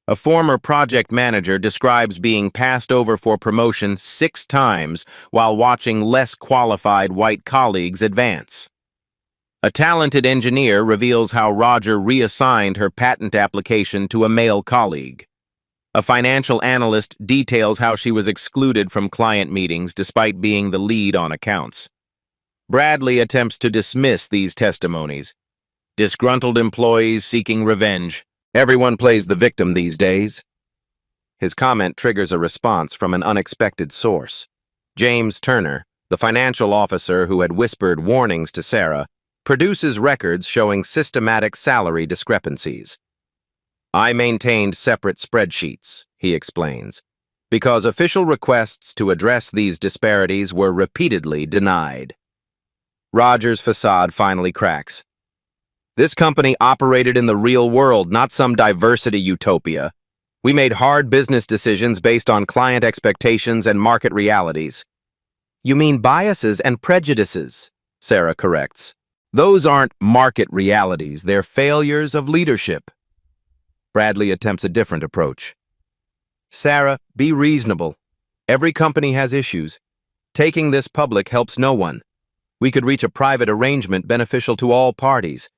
A former project manager describes being passed over for promotion 6 times while watching less qualified white colleagues advance. A talented engineer reveals how Roger reassigned her patent application to a male colleague. A financial analyst details how she was excluded from client meetings despite being the lead on accounts. Bradley attempts to dismiss these testimonies. Disgruntled employees seeking revenge. Everyone plays the victim these days. His comment triggers a response from an unexpected source. James Turner, the financial officer who had whispered warnings to Sarah, produces records showing systematic salary discrepancies. "I maintained separate spreadsheets," he explains, "because official requests to address these disparities were repeatedly denied." Roger's facade finally cracks. "This company operated in the real world, not some diversity utopia. We made hard business decisions based on client expectations and market realities." "You mean biases and prejudices," Sarah corrects. "Those aren't market realities, they're failures of leadership." Bradley attempts a different approach. "Sarah, be reasonable. Every company has issues. Taking this public helps no one. We could reach a private arrangement beneficial to all parties."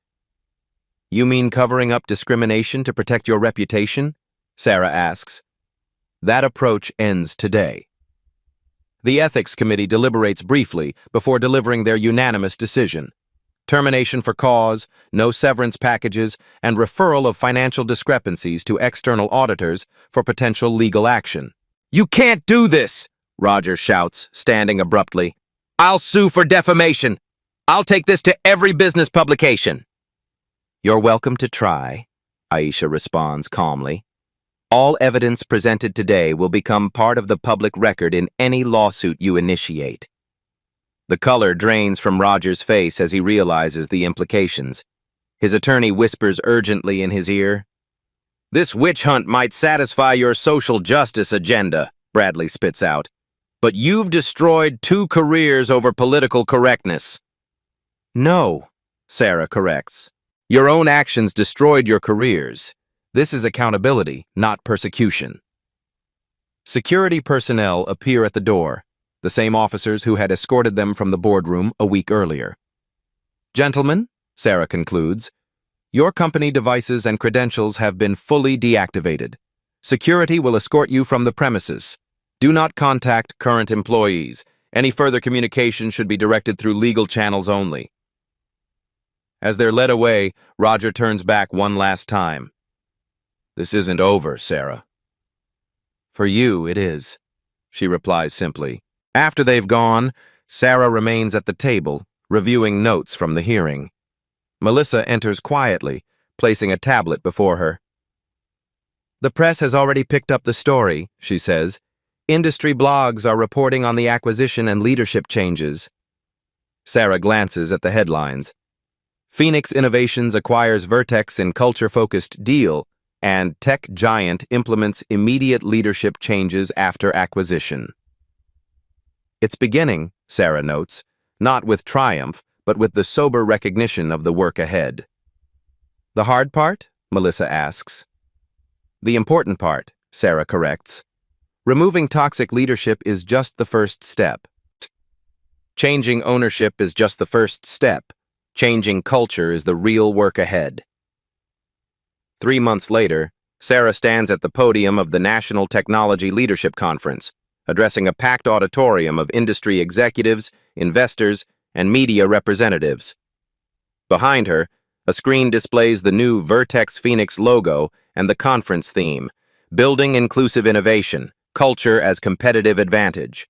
"You mean covering up discrimination to protect your reputation?" Sarah asks. That approach ends today. The Ethics Committee deliberates briefly before delivering their unanimous decision. Termination for cause, no severance packages, and referral of financial discrepancies to external auditors for potential legal action. "You can't do this!" Roger shouts, standing abruptly. "I'll sue for defamation. I'll take this to every business publication." "You're welcome to try," Aisha responds calmly. "All evidence presented today will become part of the public record in any lawsuit you initiate." The color drains from Roger's face as he realizes the implications. His attorney whispers urgently in his ear. "This witch hunt might satisfy your social justice agenda," Bradley spits out. "But you've destroyed 2 careers over political correctness." "No," Sarah corrects. "Your own actions destroyed your careers. This is accountability, not persecution." Security personnel appear at the door, the same officers who had escorted them from the boardroom a week earlier. "Gentlemen," Sarah concludes, "your company devices and credentials have been fully deactivated. Security will escort you from the premises. Do not contact current employees. Any further communication should be directed through legal channels only." As they're led away, Roger turns back one last time. "This isn't over, Sarah." "For you, it is," she replies simply. After they've gone, Sarah remains at the table, reviewing notes from the hearing. Melissa enters quietly, placing a tablet before her. "The press has already picked up the story," she says. "Industry blogs are reporting on the acquisition and leadership changes." Sarah glances at the headlines. "Phoenix Innovations acquires Vertex in culture-focused deal, and tech giant implements immediate leadership changes after acquisition." "It's beginning," Sarah notes, not with triumph, but with the sober recognition of the work ahead. "The hard part?" Melissa asks. "The important part," Sarah corrects. "Removing toxic leadership is just the first step. Changing ownership is just the first step. Changing culture is the real work ahead." 3 months later, Sarah stands at the podium of the National Technology Leadership Conference, addressing a packed auditorium of industry executives, investors, and media representatives. Behind her, a screen displays the new Vertex Phoenix logo and the conference theme, Building Inclusive Innovation, Culture as Competitive Advantage.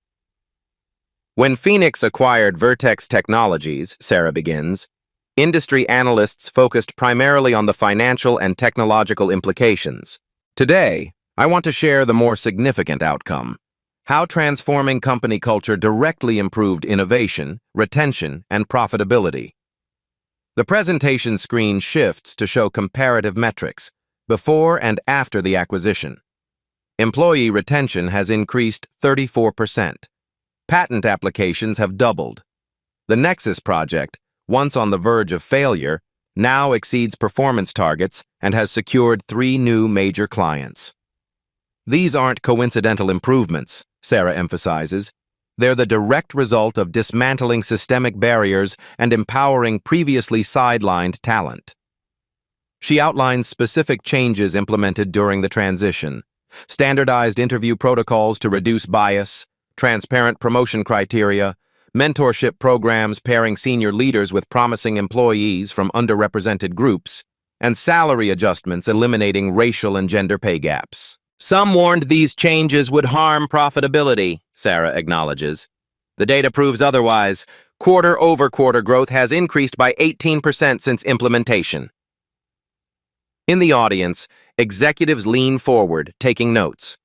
"When Phoenix acquired Vertex Technologies," Sarah begins, "industry analysts focused primarily on the financial and technological implications. Today, I want to share the more significant outcome: how transforming company culture directly improved innovation, retention, and profitability." The presentation screen shifts to show comparative metrics, before and after the acquisition. Employee retention has increased 34%. Patent applications have doubled. The Nexus project, once on the verge of failure, now exceeds performance targets and has secured 3 new major clients. "These aren't coincidental improvements," Sarah emphasizes. "They're the direct result of dismantling systemic barriers and empowering previously sidelined talent." She outlines specific changes implemented during the transition: standardized interview protocols to reduce bias, transparent promotion criteria, mentorship programs pairing senior leaders with promising employees from underrepresented groups, and salary adjustments eliminating racial and gender pay gaps. "Some warned these changes would harm profitability," Sarah acknowledges. "The data proves otherwise. Quarter-over-quarter growth has increased by 18% since implementation." In the audience, executives lean forward, taking notes.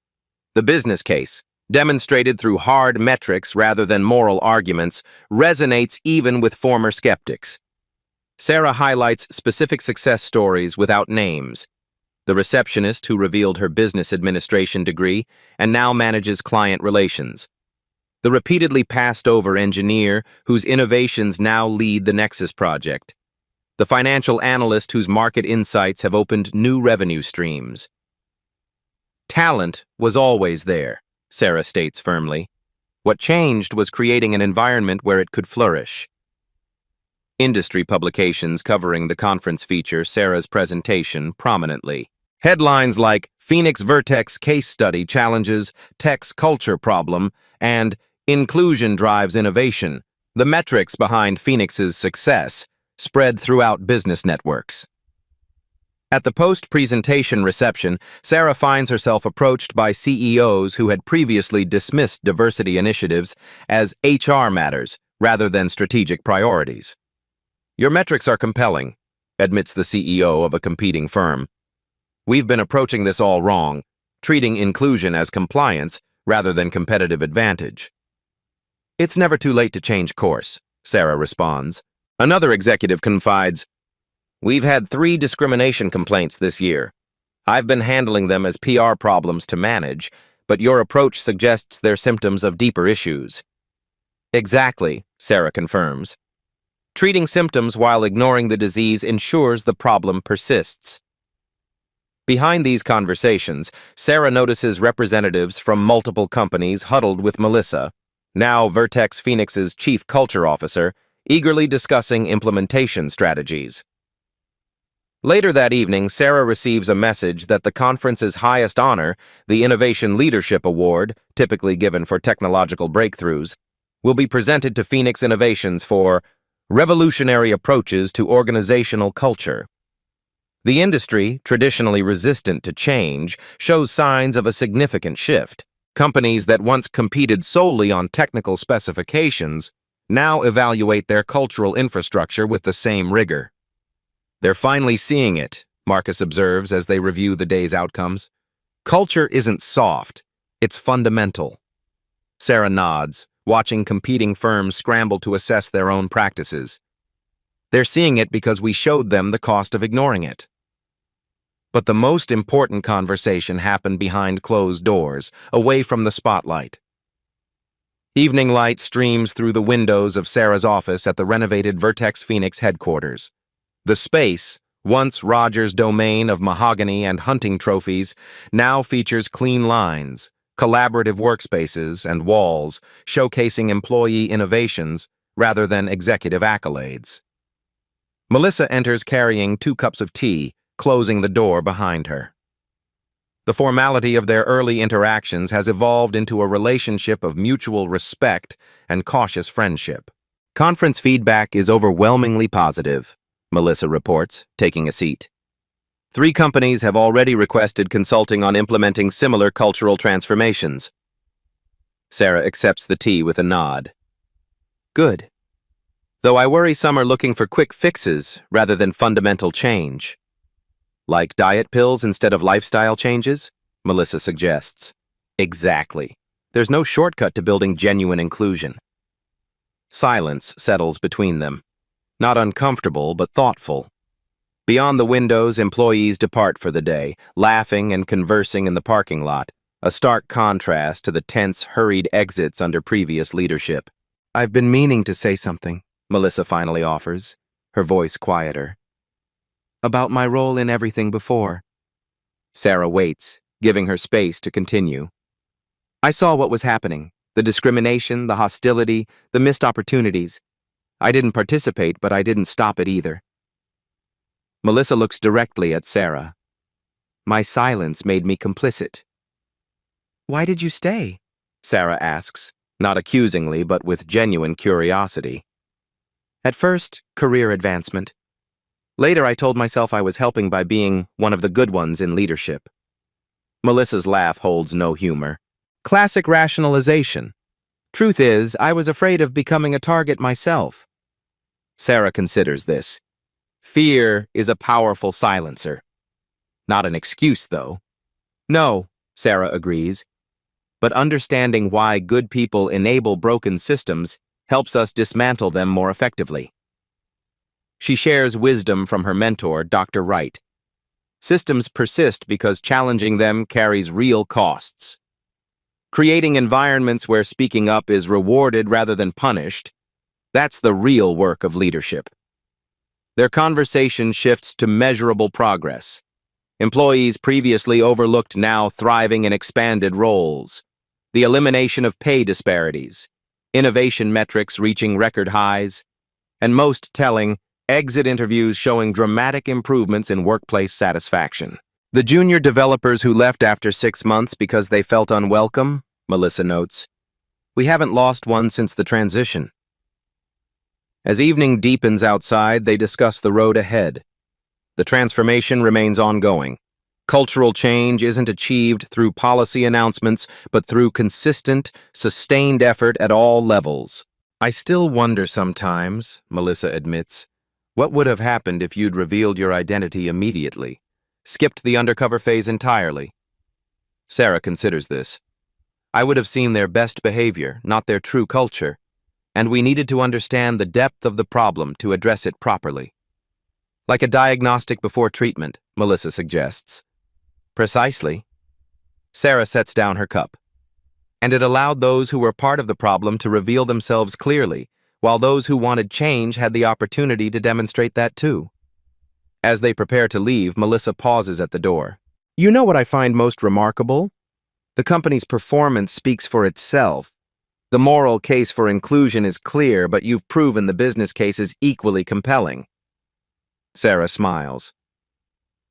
The business case, demonstrated through hard metrics rather than moral arguments, resonates even with former skeptics. Sarah highlights specific success stories without names: the receptionist who revealed her business administration degree and now manages client relations; the repeatedly passed-over engineer whose innovations now lead the Nexus project; the financial analyst whose market insights have opened new revenue streams. "Talent was always there," Sarah states firmly. "What changed was creating an environment where it could flourish." Industry publications covering the conference feature Sarah's presentation prominently. Headlines like "Phoenix Vertex Case Study Challenges Tech's Culture Problem" and "Inclusion Drives Innovation," the metrics behind Phoenix's success, spread throughout business networks. At the post-presentation reception, Sarah finds herself approached by CEOs who had previously dismissed diversity initiatives as HR matters rather than strategic priorities. "Your metrics are compelling," admits the CEO of a competing firm. "We've been approaching this all wrong, treating inclusion as compliance rather than competitive advantage." "It's never too late to change course," Sarah responds. Another executive confides, "We've had 3 discrimination complaints this year. I've been handling them as PR problems to manage, but your approach suggests they're symptoms of deeper issues." "Exactly," Sarah confirms. "Treating symptoms while ignoring the disease ensures the problem persists." Behind these conversations, Sarah notices representatives from multiple companies huddled with Melissa, now Vertex Phoenix's chief culture officer, eagerly discussing implementation strategies. Later that evening, Sarah receives a message that the conference's highest honor, the Innovation Leadership Award, typically given for technological breakthroughs, will be presented to Phoenix Innovations for revolutionary approaches to organizational culture. The industry, traditionally resistant to change, shows signs of a significant shift. Companies that once competed solely on technical specifications now evaluate their cultural infrastructure with the same rigor. They're finally seeing it, Marcus observes as they review the day's outcomes. Culture isn't soft, it's fundamental. Sarah nods, watching competing firms scramble to assess their own practices. They're seeing it because we showed them the cost of ignoring it. But the most important conversation happened behind closed doors, away from the spotlight. Evening light streams through the windows of Sarah's office at the renovated Vertex Phoenix headquarters. The space, once Roger's domain of mahogany and hunting trophies, now features clean lines, collaborative workspaces, and walls showcasing employee innovations rather than executive accolades. Melissa enters carrying 2 cups of tea, closing the door behind her. The formality of their early interactions has evolved into a relationship of mutual respect and cautious friendship. Conference feedback is overwhelmingly positive, Melissa reports, taking a seat. 3 companies have already requested consulting on implementing similar cultural transformations. Sarah accepts the tea with a nod. Good. Though I worry some are looking for quick fixes rather than fundamental change. Like diet pills instead of lifestyle changes? Melissa suggests. Exactly. There's no shortcut to building genuine inclusion. Silence settles between them. Not uncomfortable, but thoughtful. Beyond the windows, employees depart for the day, laughing and conversing in the parking lot, a stark contrast to the tense, hurried exits under previous leadership. I've been meaning to say something, Melissa finally offers, her voice quieter. About my role in everything before. Sarah waits, giving her space to continue. I saw what was happening, the discrimination, the hostility, the missed opportunities. I didn't participate, but I didn't stop it either. Melissa looks directly at Sarah. My silence made me complicit. Why did you stay? Sarah asks, not accusingly, but with genuine curiosity. At first, career advancement. Later, I told myself I was helping by being one of the good ones in leadership. Melissa's laugh holds no humor. Classic rationalization. Truth is, I was afraid of becoming a target myself. Sarah considers this. Fear is a powerful silencer. Not an excuse, though. No, Sarah agrees. But understanding why good people enable broken systems helps us dismantle them more effectively. She shares wisdom from her mentor, Dr. Wright. Systems persist because challenging them carries real costs. Creating environments where speaking up is rewarded rather than punished, that's the real work of leadership. Their conversation shifts to measurable progress. Employees previously overlooked now thriving in expanded roles. The elimination of pay disparities, innovation metrics reaching record highs, and most telling, exit interviews showing dramatic improvements in workplace satisfaction. The junior developers who left after 6 months because they felt unwelcome, Melissa notes. We haven't lost one since the transition. As evening deepens outside, they discuss the road ahead. The transformation remains ongoing. Cultural change isn't achieved through policy announcements, but through consistent, sustained effort at all levels. I still wonder sometimes, Melissa admits, what would have happened if you'd revealed your identity immediately, skipped the undercover phase entirely? Sarah considers this. I would have seen their best behavior, not their true culture, and we needed to understand the depth of the problem to address it properly. Like a diagnostic before treatment, Melissa suggests. Precisely. Sarah sets down her cup. And it allowed those who were part of the problem to reveal themselves clearly, while those who wanted change had the opportunity to demonstrate that too. As they prepare to leave, Melissa pauses at the door. You know what I find most remarkable? The company's performance speaks for itself. The moral case for inclusion is clear, but you've proven the business case is equally compelling. Sarah smiles.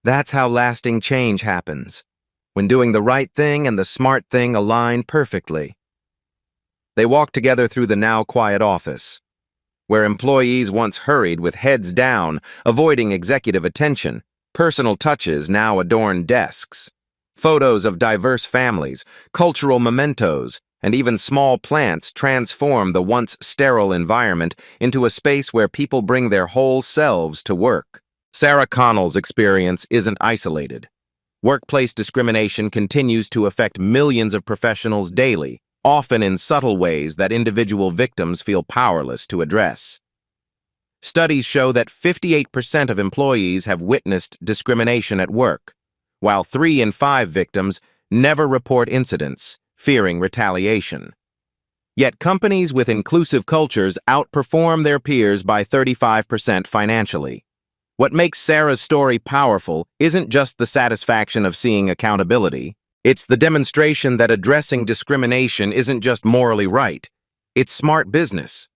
That's how lasting change happens, when doing the right thing and the smart thing align perfectly. They walk together through the now quiet office, where employees once hurried with heads down, avoiding executive attention. Personal touches now adorn desks. Photos of diverse families, cultural mementos, and even small plants transform the once sterile environment into a space where people bring their whole selves to work. Sarah Connell's experience isn't isolated. Workplace discrimination continues to affect millions of professionals daily, often in subtle ways that individual victims feel powerless to address. Studies show that 58% of employees have witnessed discrimination at work, while 3 in 5 victims never report incidents, fearing retaliation. Yet companies with inclusive cultures outperform their peers by 35% financially. What makes Sarah's story powerful isn't just the satisfaction of seeing accountability. It's the demonstration that addressing discrimination isn't just morally right, it's smart business.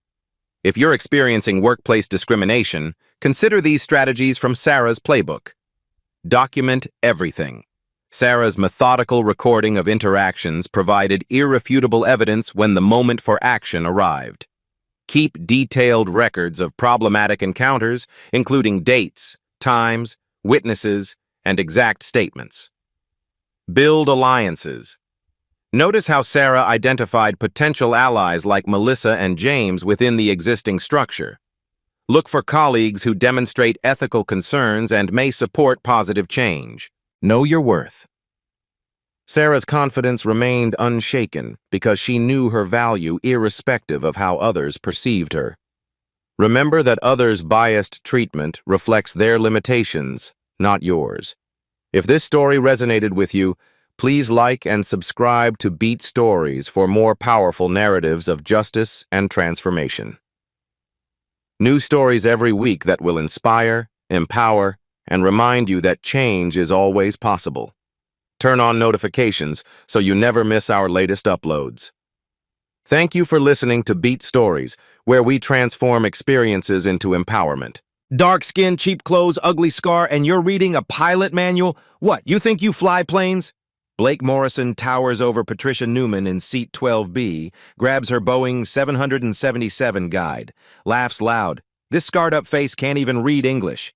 If you're experiencing workplace discrimination, consider these strategies from Sarah's playbook. Document everything. Sarah's methodical recording of interactions provided irrefutable evidence when the moment for action arrived. Keep detailed records of problematic encounters, including dates, times, witnesses, and exact statements. Build alliances. Notice how Sarah identified potential allies like Melissa and James within the existing structure. Look for colleagues who demonstrate ethical concerns and may support positive change. Know your worth. Sarah's confidence remained unshaken because she knew her value irrespective of how others perceived her. Remember that others' biased treatment reflects their limitations, not yours. If this story resonated with you, please like and subscribe to Beat Stories for more powerful narratives of justice and transformation. New stories every week that will inspire, empower, and remind you that change is always possible. Turn on notifications so you never miss our latest uploads. Thank you for listening to Beat Stories, where we transform experiences into empowerment. Dark skin, cheap clothes, ugly scar, and you're reading a pilot manual? What, you think you fly planes? Blake Morrison towers over Patricia Newman in seat 12B, grabs her Boeing 777 guide, laughs loud. This scarred-up face can't even read English.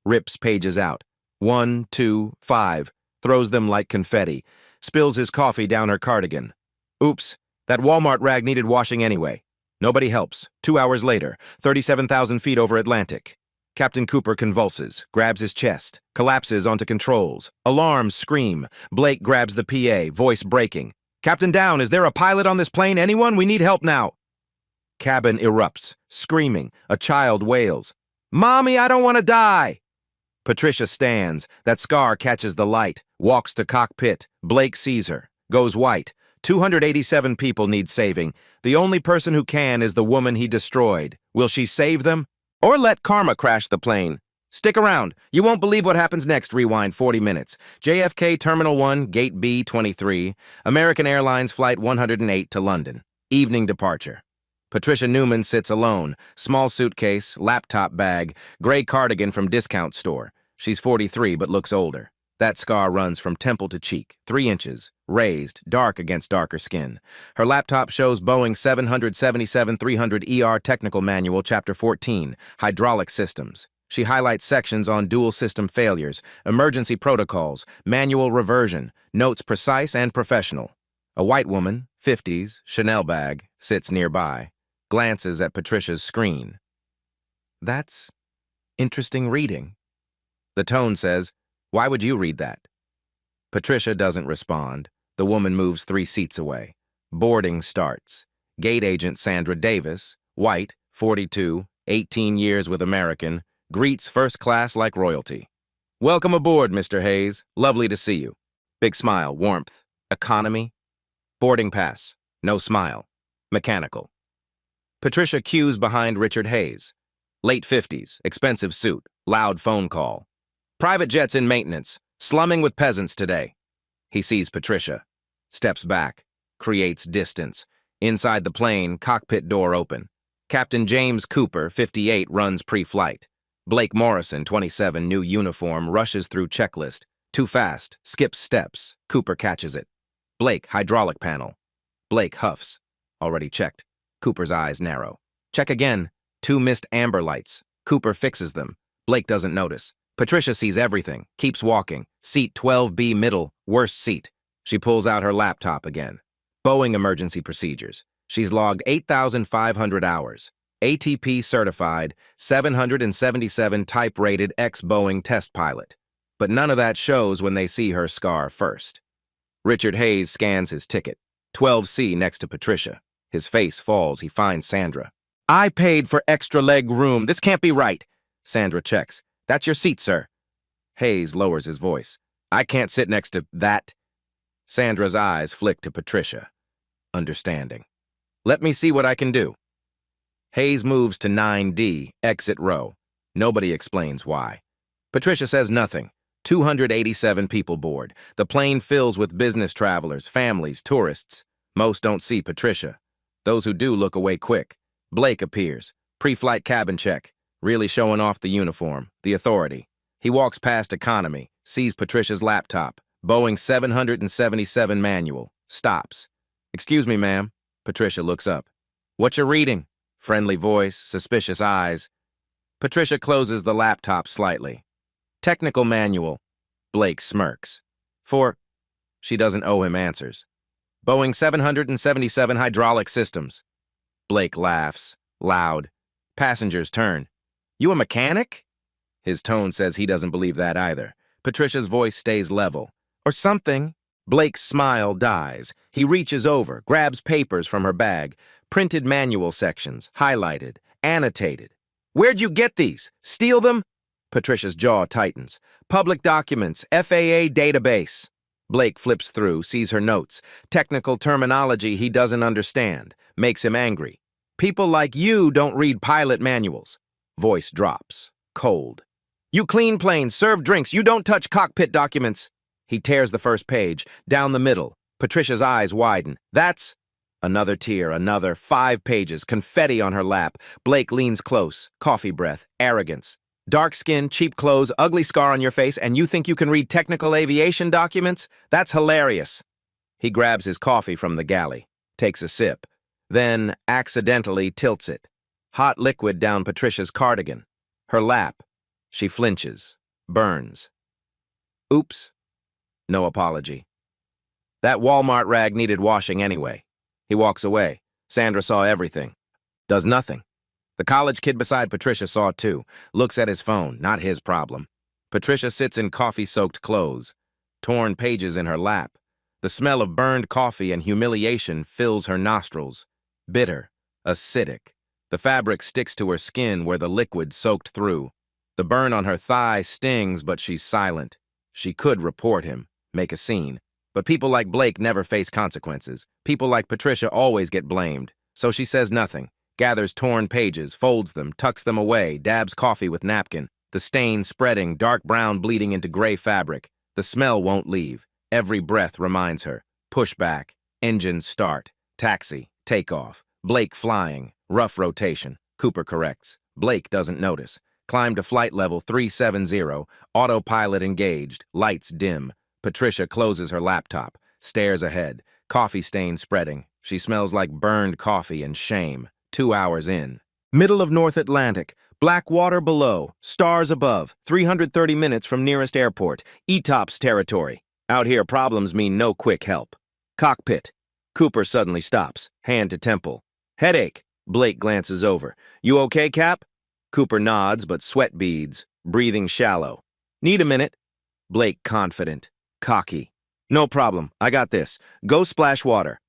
Rips pages out. 1, 2, 5, throws them like confetti, spills his coffee down her cardigan. Oops, that Walmart rag needed washing anyway. Nobody helps. 2 hours later, 37,000 feet over Atlantic. Captain Cooper convulses, grabs his chest, collapses onto controls. Alarms scream. Blake grabs the PA, voice breaking. Captain Down, is there a pilot on this plane? Anyone? We need help now. Cabin erupts, screaming. A child wails. Mommy, I don't want to die. Patricia stands. That scar catches the light, walks to cockpit. Blake sees her, goes white. 287 people need saving. The only person who can is the woman he destroyed. Will she save them? Or let karma crash the plane? Stick around. You won't believe what happens next. Rewind 40 minutes. JFK Terminal 1, Gate B23, American Airlines Flight 108 to London. Evening departure. Patricia Newman sits alone. Small suitcase, laptop bag, gray cardigan from discount store. She's 43 but looks older. That scar runs from temple to cheek, 3 inches, raised, dark against darker skin. Her laptop shows Boeing 777-300ER Technical Manual, Chapter 14, Hydraulic Systems. She highlights sections on dual system failures, emergency protocols, manual reversion, notes precise and professional. A white woman, 50s, Chanel bag, sits nearby, glances at Patricia's screen. That's interesting reading. The tone says, why would you read that? Patricia doesn't respond. The woman moves 3 seats away. Boarding starts. Gate agent Sandra Davis, white, 42, 18 years with American, greets first class like royalty. Welcome aboard, Mr. Hayes. Lovely to see you. Big smile, warmth, economy. Boarding pass, no smile, mechanical. Patricia cues behind Richard Hayes. Late 50s, expensive suit, loud phone call. Private jets in maintenance, slumming with peasants today. He sees Patricia, steps back, creates distance. Inside the plane, cockpit door open. Captain James Cooper, 58, runs pre-flight. Blake Morrison, 27, new uniform, rushes through checklist. Too fast, skips steps. Cooper catches it. Blake, hydraulic panel. Blake huffs. Already checked. Cooper's eyes narrow. Check again. 2 missed amber lights. Cooper fixes them. Blake doesn't notice. Patricia sees everything, keeps walking. Seat 12B middle, worst seat. She pulls out her laptop again. Boeing emergency procedures. She's logged 8,500 hours. ATP certified, 777 type-rated ex-Boeing test pilot. But none of that shows when they see her scar first. Richard Hayes scans his ticket. 12C next to Patricia. His face falls. He finds Sandra. I paid for extra leg room. This can't be right. Sandra checks. That's your seat, sir. Hayes lowers his voice. I can't sit next to that. Sandra's eyes flick to Patricia. Understanding. Let me see what I can do. Hayes moves to 9D, exit row. Nobody explains why. Patricia says nothing. 287 people board. The plane fills with business travelers, families, tourists. Most don't see Patricia. Those who do look away quick. Blake appears. Pre-flight cabin check. Really showing off the uniform, the authority. He walks past economy, sees Patricia's laptop. Boeing 777 manual. Stops. Excuse me, ma'am. Patricia looks up. What you reading? Friendly voice, suspicious eyes. Patricia closes the laptop slightly. Technical manual. Blake smirks. For... She doesn't owe him answers. Boeing 777 hydraulic systems. Blake laughs, loud. Passengers turn. You a mechanic? His tone says he doesn't believe that either. Patricia's voice stays level. Or something. Blake's smile dies. He reaches over, grabs papers from her bag. Printed manual sections, highlighted, annotated. Where'd you get these? Steal them? Patricia's jaw tightens. Public documents, FAA database. Blake flips through, sees her notes. Technical terminology he doesn't understand. Makes him angry. People like you don't read pilot manuals. Voice drops. Cold. You clean planes, serve drinks, you don't touch cockpit documents. He tears the first page, down the middle. Patricia's eyes widen. That's... Another tear, another, 5 pages, confetti on her lap. Blake leans close, coffee breath, arrogance. Dark skin, cheap clothes, ugly scar on your face, and you think you can read technical aviation documents? That's hilarious. He grabs his coffee from the galley, takes a sip, then accidentally tilts it. Hot liquid down Patricia's cardigan. Her lap. She flinches, burns. Oops. No apology. That Walmart rag needed washing anyway. He walks away. Sandra saw everything. Does nothing. The college kid beside Patricia saw too. Looks at his phone. Not his problem. Patricia sits in coffee-soaked clothes. Torn pages in her lap. The smell of burned coffee and humiliation fills her nostrils. Bitter. Acidic. The fabric sticks to her skin where the liquid soaked through. The burn on her thigh stings, but she's silent. She could report him. Make a scene. But people like Blake never face consequences. People like Patricia always get blamed. So she says nothing, gathers torn pages, folds them, tucks them away, dabs coffee with napkin, the stain spreading, dark brown bleeding into gray fabric. The smell won't leave. Every breath reminds her. Pushback, engines start, taxi, takeoff, Blake flying, rough rotation. Cooper corrects. Blake doesn't notice. Climb to flight level 370, autopilot engaged, lights dim. Patricia closes her laptop, stares ahead, coffee stain spreading. She smells like burned coffee and shame. 2 hours in. Middle of North Atlantic, black water below, stars above, 330 minutes from nearest airport, ETOPS territory. Out here, problems mean no quick help. Cockpit. Cooper suddenly stops, hand to temple. Headache. Blake glances over. You okay, Cap? Cooper nods, but sweat beads, breathing shallow. Need a minute. Blake confident. Cocky. No problem, I got this. Go splash water.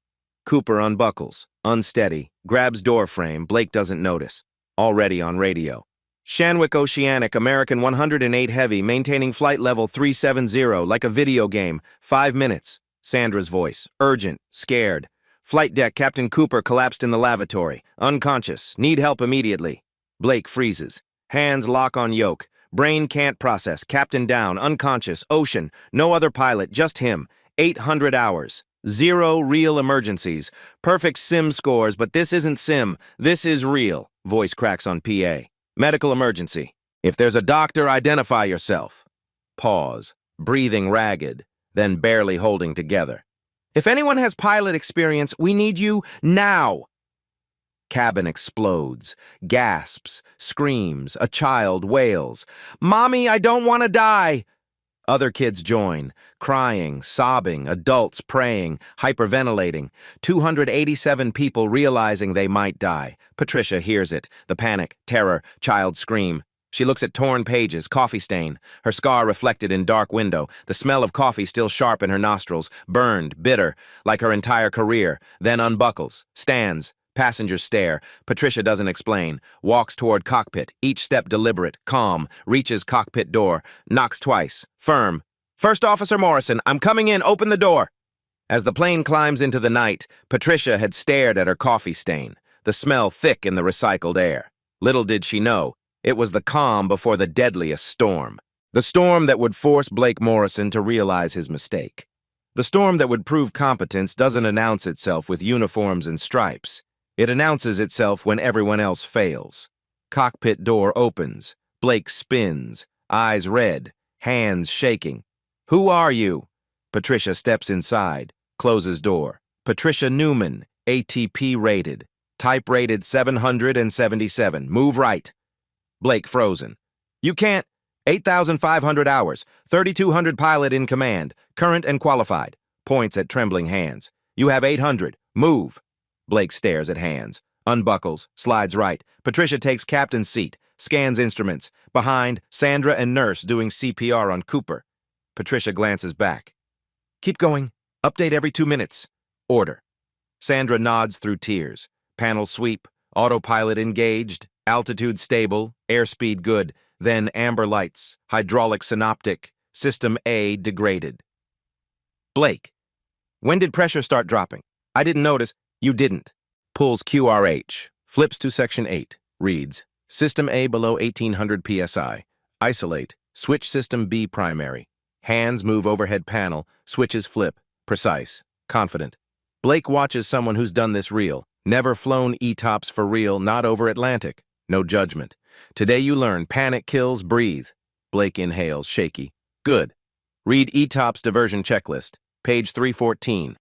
Cooper unbuckles, unsteady, grabs door frame. Blake doesn't notice. Already on radio. Shanwick Oceanic, American 108 Heavy, maintaining flight level 370, like a video game. 5 minutes. Sandra's voice, urgent, scared. Flight deck, Captain Cooper collapsed in the lavatory. Unconscious, need help immediately. Blake freezes. Hands lock on yoke. Brain can't process. Captain down, unconscious, ocean, no other pilot, just him. 800 hours. 0 real emergencies. Perfect sim scores, but this isn't sim. This is real. Voice cracks on PA. Medical emergency. If there's a doctor, identify yourself. Pause. Breathing ragged, then barely holding together. If anyone has pilot experience, we need you now. Cabin explodes. Gasps, screams, a child wails. "Mommy, I don't want to die!" Other kids join, crying, sobbing, adults praying, hyperventilating. 287 people realizing they might die. Patricia hears it. The panic, terror, child scream. She looks at torn pages, coffee stain, her scar reflected in dark window, the smell of coffee still sharp in her nostrils, burned, bitter, like her entire career, then unbuckles, stands. Passengers stare. Patricia doesn't explain. Walks toward cockpit, each step deliberate, calm, reaches cockpit door, knocks twice, firm. "First Officer Morrison, I'm coming in, open the door." As the plane climbs into the night, Patricia had stared at her coffee stain, the smell thick in the recycled air. Little did she know, it was the calm before the deadliest storm. The storm that would force Blake Morrison to realize his mistake. The storm that would prove competence doesn't announce itself with uniforms and stripes. It announces itself when everyone else fails. Cockpit door opens. Blake spins, eyes red, hands shaking. "Who are you?" Patricia steps inside, closes door. Patricia Newman, ATP rated. Type rated 777. Move right. Blake frozen. "You can't. 8,500 hours. 3,200 pilot in command. Current and qualified." Points at trembling hands. "You have 800. Move." Blake stares at hands, unbuckles, slides right. Patricia takes captain's seat, scans instruments. Behind, Sandra and nurse doing CPR on Cooper. Patricia glances back. "Keep going. Update every 2 minutes." Order. Sandra nods through tears. Panel sweep, autopilot engaged, altitude stable, airspeed good, then amber lights, hydraulic synoptic, system A degraded. "Blake, when did pressure start dropping? I didn't notice." "You didn't." Pulls QRH, flips to section 8, reads, "System A below 1800 psi. Isolate, switch system B primary. Hands move overhead panel, switches flip, precise, confident." Blake watches someone who's done this real, never flown E-tops for real, not over Atlantic. No judgment. Today you learn panic kills, breathe. Blake inhales, shaky. "Good. Read E-tops diversion checklist, page 314.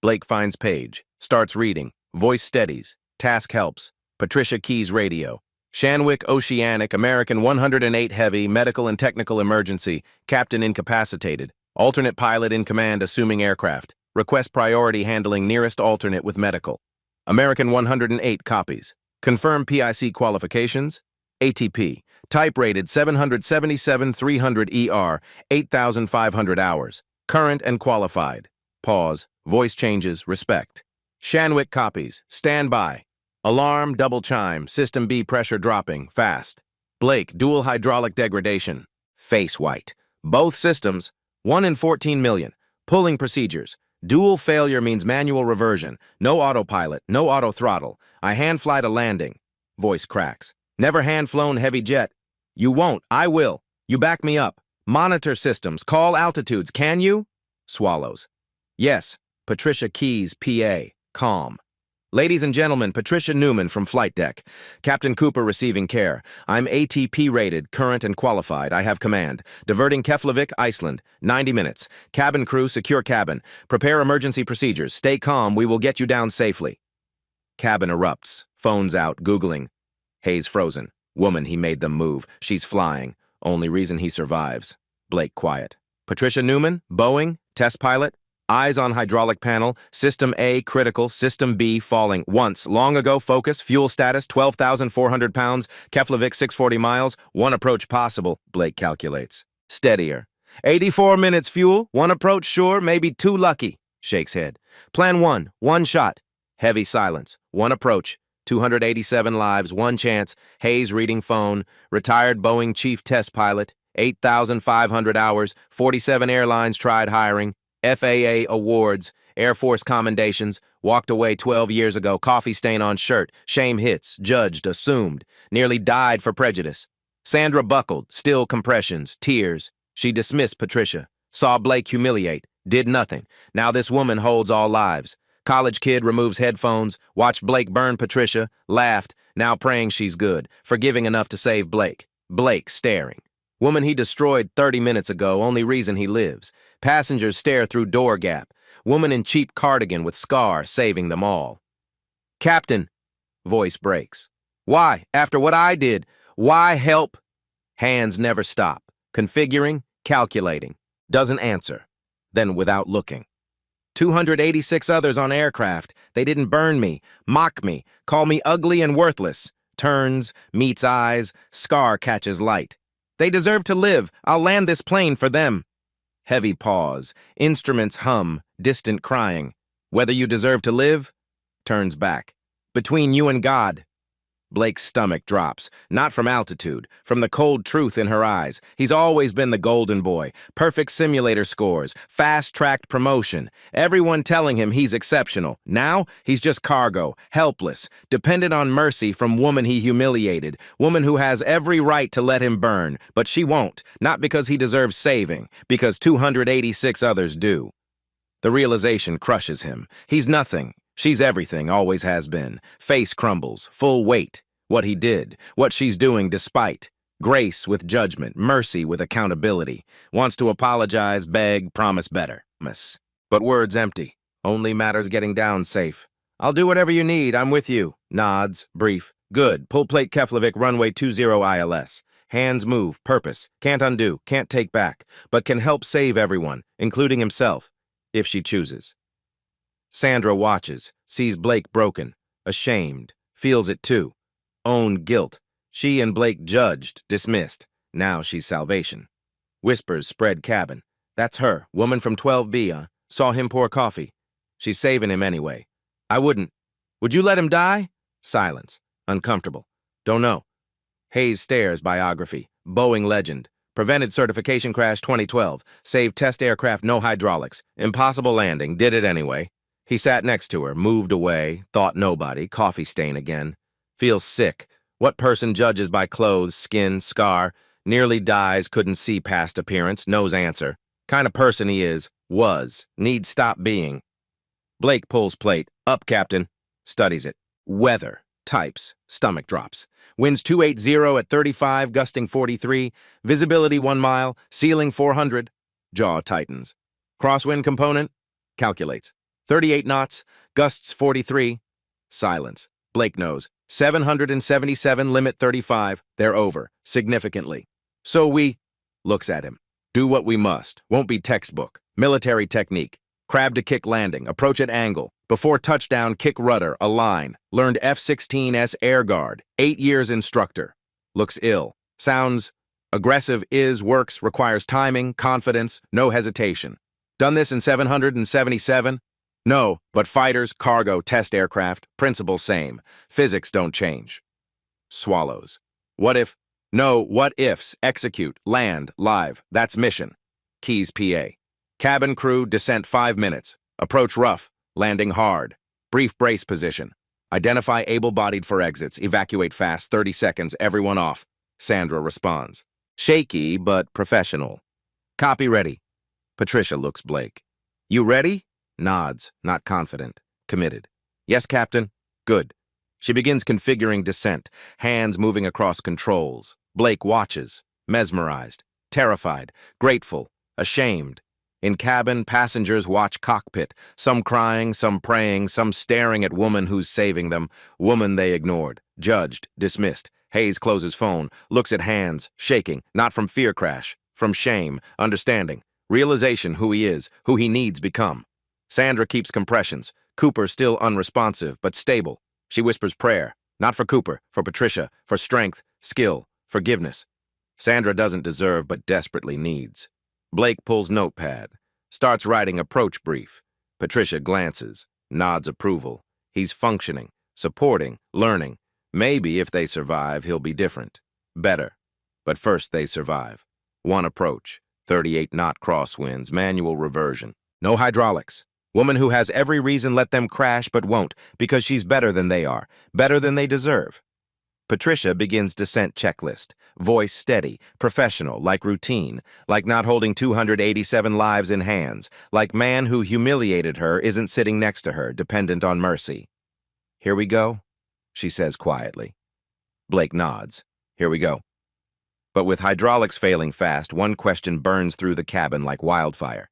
Blake finds page, starts reading, voice steadies, task helps. Patricia keys radio. Shanwick Oceanic, American 108 Heavy, medical and technical emergency, captain incapacitated, alternate pilot in command assuming aircraft. Request priority handling nearest alternate with medical. American 108 copies. Confirm PIC qualifications. ATP, type rated 777-300 ER, 8,500 hours. Current and qualified. Pause. Voice changes, respect. Shanwick copies, stand by. Alarm, double chime, system B pressure dropping, fast. Blake, dual hydraulic degradation. Face white. Both systems, 1 in 14 million. Pulling procedures. Dual failure means manual reversion. No autopilot, no auto throttle. I hand fly to landing. Voice cracks. Never hand flown heavy jet. You won't, I will. You back me up. Monitor systems, call altitudes, can you? Swallows. Yes. Patricia Keys, PA, calm. Ladies and gentlemen, Patricia Newman from flight deck. Captain Cooper receiving care. I'm ATP rated, current and qualified. I have command. Diverting Keflavik, Iceland. 90 minutes. Cabin crew, secure cabin. Prepare emergency procedures. Stay calm. We will get you down safely. Cabin erupts. Phones out, Googling. Hayes frozen. Woman, he made them move. She's flying. Only reason he survives. Blake quiet. Patricia Newman, Boeing, test pilot. Eyes on hydraulic panel, System A critical, System B falling. Once, long ago, focus, fuel status, 12,400 pounds, Keflavik 640 miles, one approach possible, Blake calculates. Steadier. 84 minutes fuel, one approach sure, maybe two lucky, shakes head. Plan one shot. Heavy silence, one approach, 287 lives, one chance, Hayes reading phone, retired Boeing chief test pilot, 8,500 hours, 47 airlines tried hiring, FAA awards, Air Force commendations, walked away 12 years ago, coffee stain on shirt, shame hits, judged, assumed, nearly died for prejudice. Sandra buckled, still compressions, tears. She dismissed Patricia, saw Blake humiliate, did nothing. Now this woman holds all lives. College kid removes headphones, watched Blake burn Patricia, laughed, now praying she's good, forgiving enough to save Blake. Blake staring. Woman he destroyed 30 minutes ago, only reason he lives. Passengers stare through door gap. Woman in cheap cardigan with scar saving them all. Captain. Voice breaks. Why? After what I did? Why help? Hands never stop. Configuring, calculating. Doesn't answer. Then without looking. 286 others on aircraft. They didn't burn me, mock me, call me ugly and worthless. Turns, meets eyes, scar catches light. They deserve to live. I'll land this plane for them. Heavy pause. Instruments hum, distant crying. Whether you deserve to live? Turns back. Between you and God. Blake's stomach drops, not from altitude, from the cold truth in her eyes. He's always been the golden boy, perfect simulator scores, fast-tracked promotion, everyone telling him he's exceptional. Now, he's just cargo, helpless, dependent on mercy from woman he humiliated, woman who has every right to let him burn, but she won't, not because he deserves saving, because 286 others do. The realization crushes him. He's nothing. She's everything, always has been. Face crumbles, full weight. What he did, what she's doing despite. Grace with judgment, mercy with accountability. Wants to apologize, beg, promise better. But words empty. Only matters getting down safe. I'll do whatever you need, I'm with you. Nods, brief. Good, pull plate Keflavik, runway 20 ILS. Hands move, purpose. Can't undo, can't take back. But can help save everyone, including himself, if she chooses. Sandra watches, sees Blake broken, ashamed, feels it too. Own guilt. She and Blake judged, dismissed. Now she's salvation. Whispers spread cabin. That's her, woman from 12B, Saw him pour coffee. She's saving him anyway. I wouldn't. Would you let him die? Silence. Uncomfortable. Don't know. Hayes stares biography. Boeing legend. Prevented certification crash 2012. Saved test aircraft, no hydraulics. Impossible landing, did it anyway. He sat next to her, moved away, thought nobody, coffee stain again. Feels sick. What person judges by clothes, skin, scar? Nearly dies, couldn't see past appearance, knows answer. Kind of person he is, was, needs stop being. Blake pulls plate. Up, Captain. Studies it. Weather. Types. Stomach drops. Winds 280 at 35, gusting 43. Visibility 1 mile. Ceiling 400. Jaw tightens. Crosswind component? Calculates. 38 knots, gusts 43. Silence. Blake knows. 777, limit 35. They're over, significantly. So we... Looks at him. Do what we must. Won't be textbook. Military technique. Crab to kick landing. Approach at angle. Before touchdown, kick rudder. Align. Learned F-16S air guard. 8 years instructor. Looks ill. Sounds... Aggressive is, works, requires timing, confidence, no hesitation. Done this in 777? No, but fighters, cargo, test aircraft, principle same. Physics don't change. Swallows. What if? No, what ifs, execute, land, live. That's mission. Keys, PA. Cabin crew, descent 5 minutes. Approach rough, landing hard. Brief brace position. Identify able-bodied for exits. Evacuate fast, 30 seconds, everyone off. Sandra responds. Shaky, but professional. Copy ready. Patricia looks Blake. You ready? Nods, not confident, committed. Yes, Captain. Good. She begins configuring descent, hands moving across controls. Blake watches, mesmerized, terrified, grateful, ashamed. In cabin, passengers watch cockpit, some crying, some praying, some staring at woman who's saving them, woman they ignored, judged, dismissed. Hayes closes phone, looks at hands, shaking, not from fear crash, from shame, understanding, realization who he is, who he needs become. Sandra keeps compressions. Cooper still unresponsive, but stable. She whispers prayer, not for Cooper, for Patricia, for strength, skill, forgiveness. Sandra doesn't deserve, but desperately needs. Blake pulls notepad, starts writing approach brief. Patricia glances, nods approval. He's functioning, supporting, learning. Maybe if they survive, he'll be different. Better. But first they survive. One approach, 38-knot crosswinds, manual reversion. No hydraulics. Woman who has every reason let them crash but won't, because she's better than they are, better than they deserve. Patricia begins descent checklist, voice steady, professional, like routine, like not holding 287 lives in hands, like man who humiliated her isn't sitting next to her, dependent on mercy. Here we go, she says quietly. Blake nods. Here we go. But with hydraulics failing fast, one question burns through the cabin like wildfire.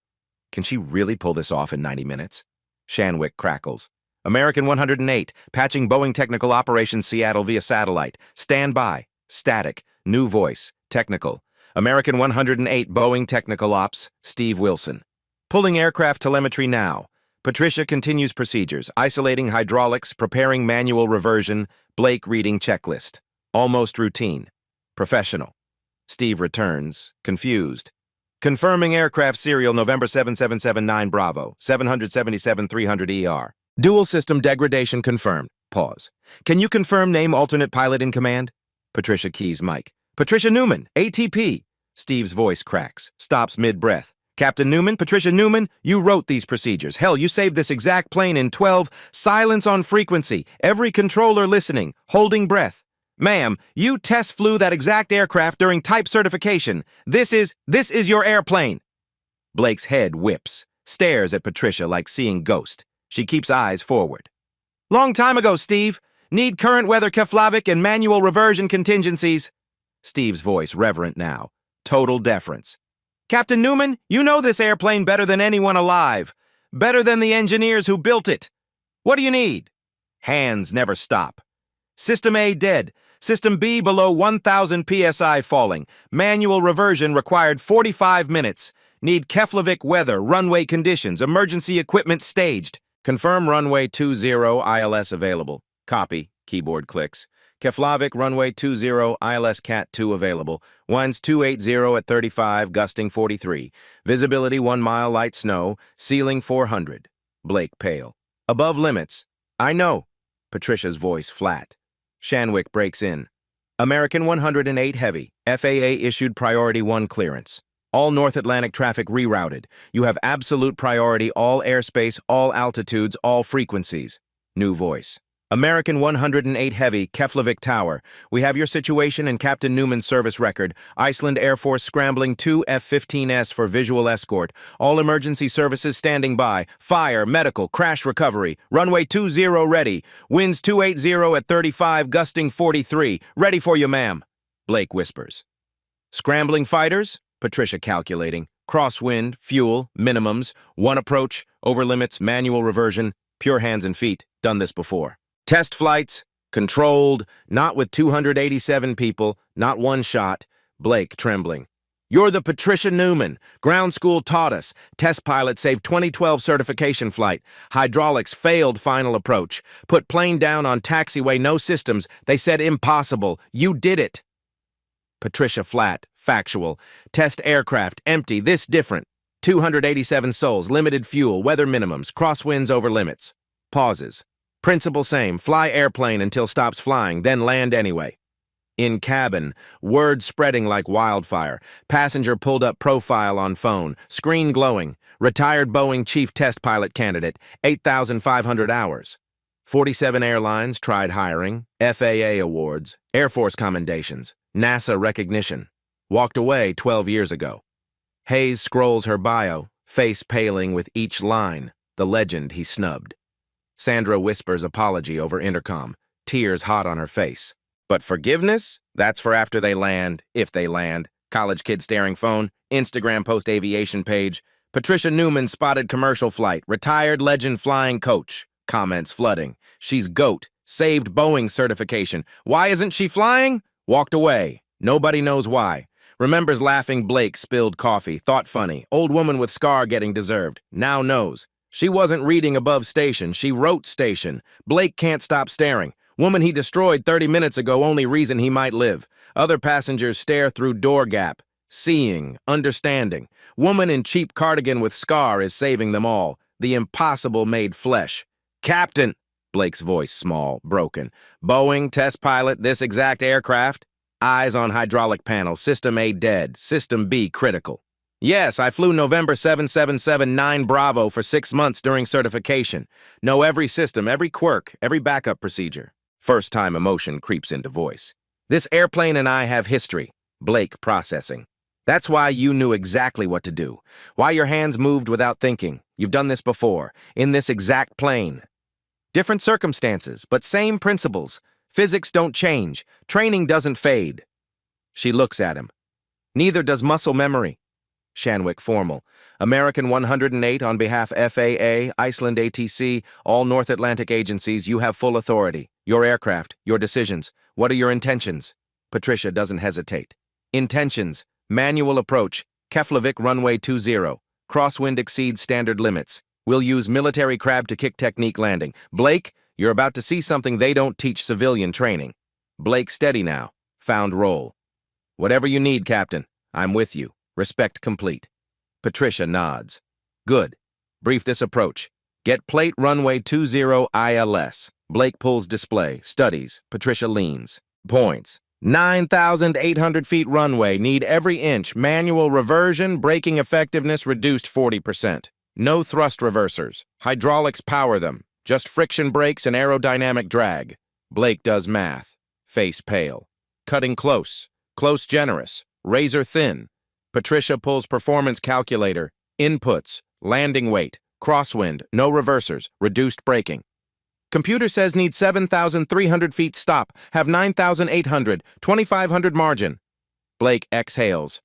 Can she really pull this off in 90 minutes? Shanwick crackles. American 108, patching Boeing Technical Operations Seattle via satellite. Stand by. Static. New voice. Technical. American 108, Boeing Technical Ops, Steve Wilson. Pulling aircraft telemetry now. Patricia continues procedures, isolating hydraulics, preparing manual reversion, Blake reading checklist. Almost routine. Professional. Steve returns, confused. Confirming aircraft serial November 7779 Bravo, 777-300 ER. Dual system degradation confirmed. Pause. Can you confirm name alternate pilot in command? Patricia keys mic. Patricia Newman, ATP. Steve's voice cracks, stops mid-breath. Captain Newman, Patricia Newman, you wrote these procedures. Hell, you saved this exact plane in 12. Silence on frequency. Every controller listening, holding breath. Ma'am, you test flew that exact aircraft during type certification. This is your airplane. Blake's head whips, stares at Patricia like seeing ghost. She keeps eyes forward. Long time ago, Steve. Need current weather Keflavik and manual reversion contingencies. Steve's voice reverent now. Total deference. Captain Newman, you know this airplane better than anyone alive. Better than the engineers who built it. What do you need? Hands never stop. System A dead. System B below 1,000 psi falling. Manual reversion required 45 minutes. Need Keflavik weather, runway conditions, emergency equipment staged. Confirm runway 20 ILS available. Copy. Keyboard clicks. Keflavik runway 20 ILS Cat 2 available. Winds 280 at 35, gusting 43. Visibility 1 mile light snow. Ceiling 400. Blake pale. Above limits. I know. Patricia's voice flat. Shanwick breaks in. American 108 heavy. FAA issued priority 1 clearance. All North Atlantic traffic rerouted. You have absolute priority, all airspace, all altitudes, all frequencies. New voice. American 108 heavy, Keflavik Tower. We have your situation and Captain Newman's service record. Iceland Air Force scrambling 2 F-15S for visual escort. All emergency services standing by. Fire, medical, crash recovery. Runway 20 ready. Winds 280 at 35, gusting 43. Ready for you, ma'am. Blake whispers. Scrambling fighters? Patricia calculating. Crosswind, fuel, minimums, 1 approach, over limits, manual reversion, pure hands and feet. Done this before. Test flights, controlled, not with 287 people, not 1 shot. Blake trembling. You're the Patricia Newman. Ground school taught us. Test pilot saved 2012 certification flight. Hydraulics failed final approach. Put plane down on taxiway, no systems. They said impossible. You did it. Patricia flat, factual. Test aircraft, empty, this different. 287 souls, limited fuel, weather minimums, crosswinds over limits. Pauses. Principle same, fly airplane until stops flying, then land anyway. In cabin, word spreading like wildfire. Passenger pulled up profile on phone, screen glowing. Retired Boeing chief test pilot candidate, 8,500 hours. 47 airlines tried hiring, FAA awards, Air Force commendations, NASA recognition. Walked away 12 years ago. Hayes scrolls her bio, face paling with each line, the legend he snubbed. Sandra whispers apology over intercom, tears hot on her face. But forgiveness? That's for after they land, if they land. College kid staring phone, Instagram post aviation page. Patricia Newman spotted commercial flight, retired legend flying coach. Comments flooding. She's GOAT, saved Boeing certification. Why isn't she flying? Walked away. Nobody knows why. Remembers laughing Blake spilled coffee, thought funny. Old woman with scar getting deserved. Now knows. She wasn't reading above station, she wrote station. Blake can't stop staring. Woman he destroyed 30 minutes ago, only reason he might live. Other passengers stare through door gap. Seeing, understanding. Woman in cheap cardigan with scar is saving them all. The impossible made flesh. Captain! Blake's voice small, broken. Boeing, test pilot, this exact aircraft? Eyes on hydraulic panel, System A dead, System B critical. Yes, I flew November 7779 Bravo for 6 months during certification. Know every system, every quirk, every backup procedure. First time emotion creeps into voice. This airplane and I have history. Blake processing. That's why you knew exactly what to do. Why your hands moved without thinking. You've done this before, in this exact plane. Different circumstances, but same principles. Physics don't change. Training doesn't fade. She looks at him. Neither does muscle memory. Shanwick formal. American 108 on behalf FAA, Iceland ATC, all North Atlantic agencies, you have full authority. Your aircraft, your decisions. What are your intentions? Patricia doesn't hesitate. Intentions. Manual approach. Keflavik runway 20. Crosswind exceeds standard limits. We'll use military crab to kick technique landing. Blake, you're about to see something they don't teach civilian training. Blake, steady now. Found roll. Whatever you need, Captain. I'm with you. Respect complete. Patricia nods. Good. Brief this approach. Get plate runway 20 ILS. Blake pulls display. Studies. Patricia leans. Points. 9,800 feet runway. Need every inch. Manual reversion. Braking effectiveness reduced 40%. No thrust reversers. Hydraulics power them. Just friction brakes and aerodynamic drag. Blake does math. Face pale. Cutting close. Close generous. Razor thin. Patricia pulls performance calculator. Inputs. Landing weight. Crosswind. No reversers. Reduced braking. Computer says need 7,300 feet stop. Have 9,800. 2,500 margin. Blake exhales.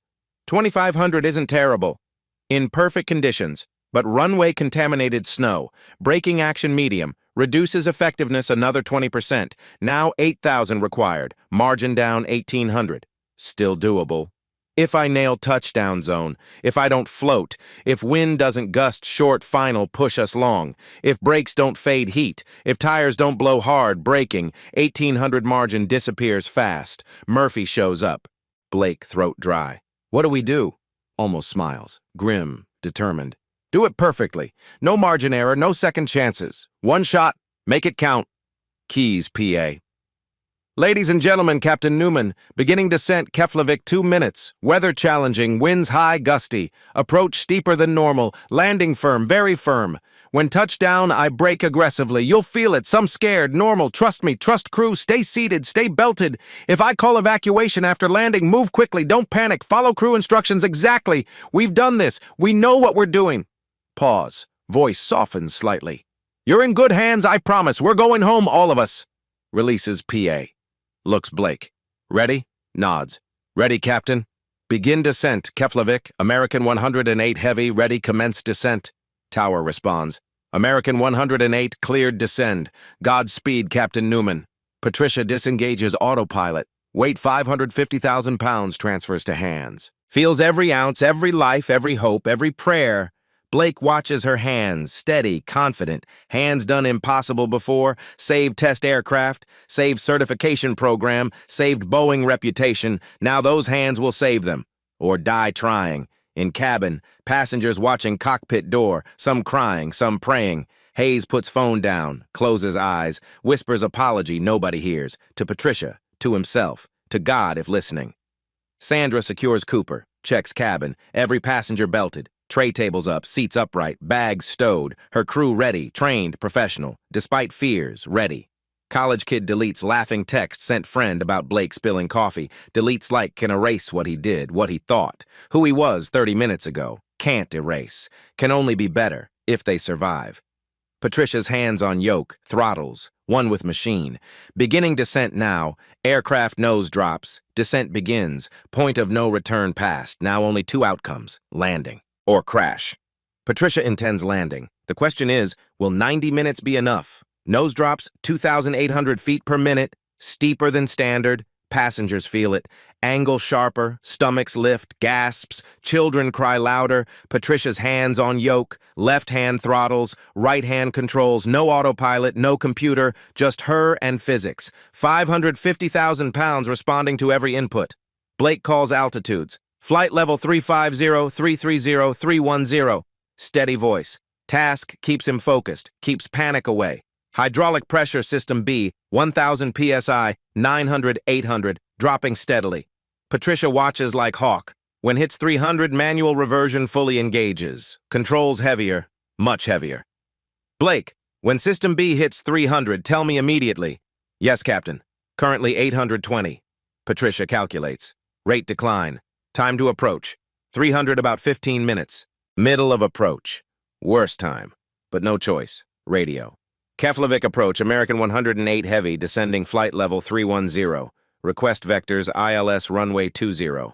2,500 isn't terrible. In perfect conditions, but runway contaminated snow. Braking action medium. Reduces effectiveness another 20%. Now 8,000 required. Margin down 1,800. Still doable. If I nail touchdown zone, if I don't float, if wind doesn't gust short final push us long, if brakes don't fade heat, if tires don't blow hard braking, 1,800 margin disappears fast. Murphy shows up. Blake throat dry. What do we do? Almost smiles. Grim, determined. Do it perfectly. No margin error, no second chances. One shot, make it count. Keys, PA. Ladies and gentlemen, Captain Newman, beginning descent, Keflavik 2 minutes. Weather challenging, winds high, gusty. Approach steeper than normal, landing firm, very firm. When touchdown, I brake aggressively. You'll feel it, some scared, normal. Trust me, trust crew, stay seated, stay belted. If I call evacuation after landing, move quickly, don't panic, follow crew instructions exactly. We've done this, we know what we're doing. Pause, voice softens slightly. You're in good hands, I promise, we're going home, all of us. Releases PA. Looks Blake. Ready? Nods. Ready, Captain. Begin descent, Keflavik. American 108 heavy, ready, commence descent. Tower responds. American 108 cleared descend. Godspeed, Captain Newman. Patricia disengages autopilot. Weight 550,000 pounds transfers to hands. Feels every ounce, every life, every hope, every prayer. Blake watches her hands, steady, confident, hands done impossible before, saved test aircraft, saved certification program, saved Boeing reputation. Now those hands will save them, or die trying. In cabin, passengers watching cockpit door, some crying, some praying. Hayes puts phone down, closes eyes, whispers apology nobody hears, to Patricia, to himself, to God if listening. Sandra secures Cooper, checks cabin, every passenger belted. Tray tables up, seats upright, bags stowed, her crew ready, trained, professional, despite fears, ready. College kid deletes laughing text sent friend about Blake spilling coffee, deletes like can erase what he did, what he thought, who he was 30 minutes ago, can't erase, can only be better, if they survive. Patricia's hands on yoke, throttles, one with machine. Beginning descent now, aircraft nose drops, descent begins, point of no return past, now only 2 outcomes, landing. Or crash. Patricia intends landing. The question is, will 90 minutes be enough? Nose drops 2,800 feet per minute, steeper than standard, passengers feel it, angle sharper, stomachs lift, gasps, children cry louder, Patricia's hands on yoke, left hand throttles, right hand controls, no autopilot, no computer, just her and physics. 550,000 pounds responding to every input. Blake calls altitudes. Flight level 350, 330, 310. Steady voice. Task keeps him focused, keeps panic away. Hydraulic pressure system B, 1,000 psi, 900, 800, dropping steadily. Patricia watches like hawk. When hits 300, manual reversion fully engages. Controls heavier, much heavier. Blake, when system B hits 300, tell me immediately. Yes, Captain. Currently 820. Patricia calculates. Rate decline. Time to approach. 300 about 15 minutes. Middle of approach. Worst time. But no choice. Radio. Keflavik approach, American 108 heavy, descending flight level 310. Request vectors, ILS runway 20.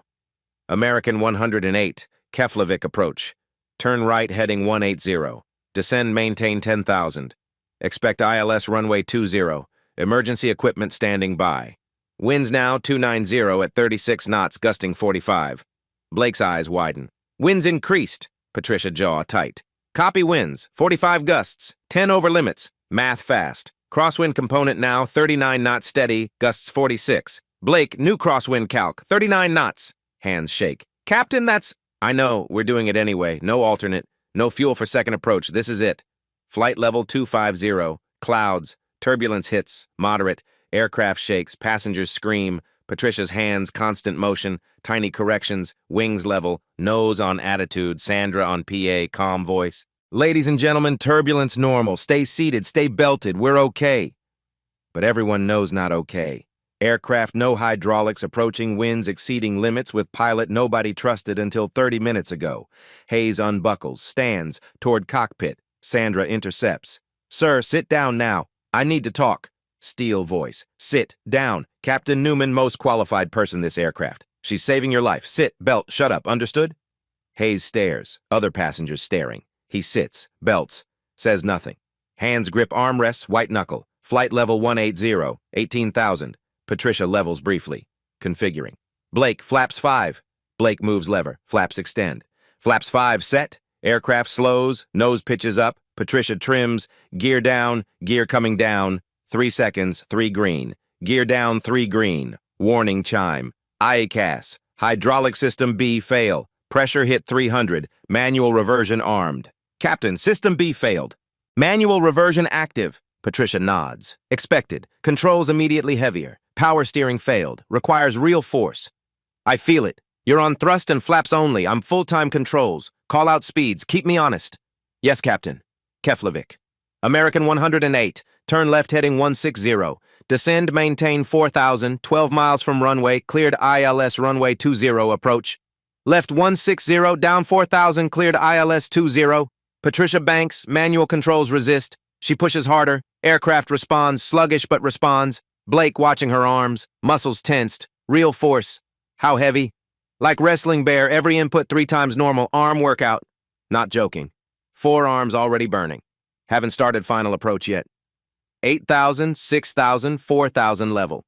American 108. Keflavik approach. Turn right heading 180. Descend maintain 10,000. Expect ILS runway 20. Emergency equipment standing by. Winds now 290 at 36 knots, gusting 45. Blake's eyes widen. Winds increased. Patricia jaw tight. Copy winds, 45 gusts, 10 over limits. Math fast. Crosswind component now 39 knots steady, gusts 46. Blake, new crosswind calc, 39 knots. Hands shake. Captain, that's... I know, we're doing it anyway. No alternate. No fuel for second approach. This is it. Flight level 250. Clouds. Turbulence hits. Moderate. Aircraft shakes. Passengers scream. Patricia's hands, constant motion. Tiny corrections. Wings level. Nose on attitude. Sandra on PA, calm voice. Ladies and gentlemen, turbulence normal. Stay seated. Stay belted. We're okay. But everyone knows not okay. Aircraft no hydraulics approaching, winds exceeding limits with pilot nobody trusted until 30 minutes ago. Hayes unbuckles, stands toward cockpit. Sandra intercepts. Sir, sit down now. I need to talk. Steel voice. Sit down. Captain Newman, most qualified person this aircraft. She's saving your life. Sit, belt, shut up. Understood? Hayes stares. Other passengers staring. He sits, belts, says nothing. Hands grip armrests, white knuckle. Flight level 180, 18,000. Patricia levels briefly. Configuring. Blake, flaps 5. Blake moves lever. Flaps extend. Flaps 5 set. Aircraft slows. Nose pitches up. Patricia trims. Gear down. Gear coming down. 3 seconds. 3 green. Gear down. 3 green. Warning chime. ICAS. Hydraulic system B fail. Pressure hit 300. Manual reversion armed. Captain, system B failed. Manual reversion active. Patricia nods. Expected. Controls immediately heavier. Power steering failed. Requires real force. I feel it. You're on thrust and flaps only. I'm full-time controls. Call out speeds. Keep me honest. Yes, Captain. Keflavik. American 108. Turn left heading 160. Descend, maintain 4,000. 12 miles from runway. Cleared ILS runway 20 approach. Left 160. Down 4,000. Cleared ILS 20. Patricia banks. Manual controls resist. She pushes harder. Aircraft responds. Sluggish but responds. Blake watching her arms, muscles tensed, real force. How heavy? Like wrestling bear, every input 3 times normal, arm workout. Not joking. 4 arms already burning. Haven't started final approach yet. 8,000, 6,000, 4,000 level.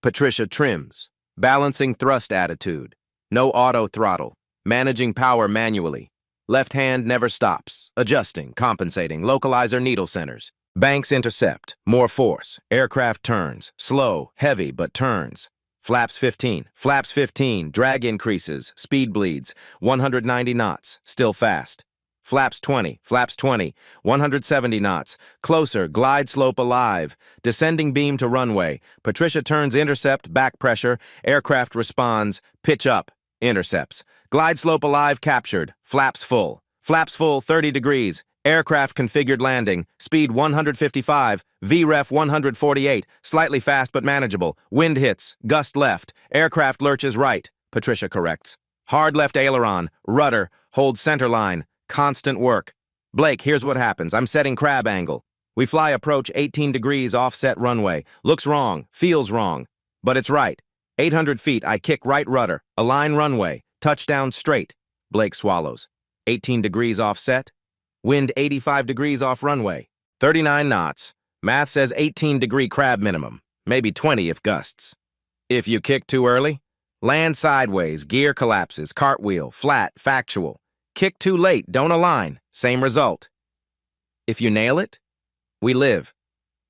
Patricia trims, balancing thrust attitude. No auto throttle, managing power manually. Left hand never stops, adjusting, compensating, localizer needle centers. Banks intercept, more force, aircraft turns, slow, heavy, but turns. Flaps 15, drag increases, speed bleeds, 190 knots, still fast. Flaps 20, 170 knots, closer, glide slope alive, descending beam to runway. Patricia turns intercept, back pressure, aircraft responds, pitch up, intercepts. Glide slope alive captured, flaps full, 30 degrees. Aircraft configured landing, speed 155, VREF 148, slightly fast but manageable. Wind hits, gust left, aircraft lurches right. Patricia corrects. Hard left aileron, rudder, hold center line, constant work. Blake, here's what happens. I'm setting crab angle. We fly approach 18 degrees offset runway. Looks wrong, feels wrong, but it's right. 800 feet, I kick right rudder, align runway, touchdown straight. Blake swallows. 18 degrees offset. Wind 85 degrees off runway. 39 knots. Math says 18-degree crab minimum. Maybe 20 if gusts. If you kick too early, land sideways, gear collapses, cartwheel, flat, factual. Kick too late, don't align, same result. If you nail it, we live.